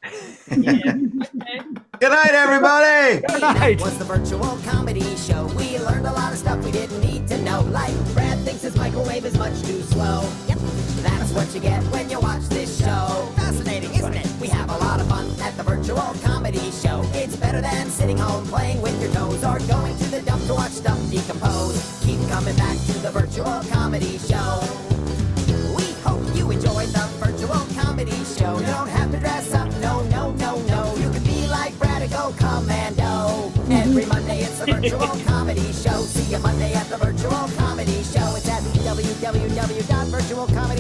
Good night, everybody. Good night. Was the virtual comedy show. We learned a lot of stuff we didn't need to know. Like Brad thinks his microwave is much too slow. Yep, that's what you get when you watch this show. Fascinating, isn't it? We have a lot of fun at the virtual comedy show. It's better than sitting home playing with your toes or going to the dump to watch stuff decompose. Keep coming back to the virtual comedy show. We hope you enjoyed the virtual comedy show. You don't have to dress up, no, no, no, no. You can be like Brad and go commando. Every Monday it's the virtual comedy show. See you Monday at the virtual comedy show. It's at www.virtualcomedy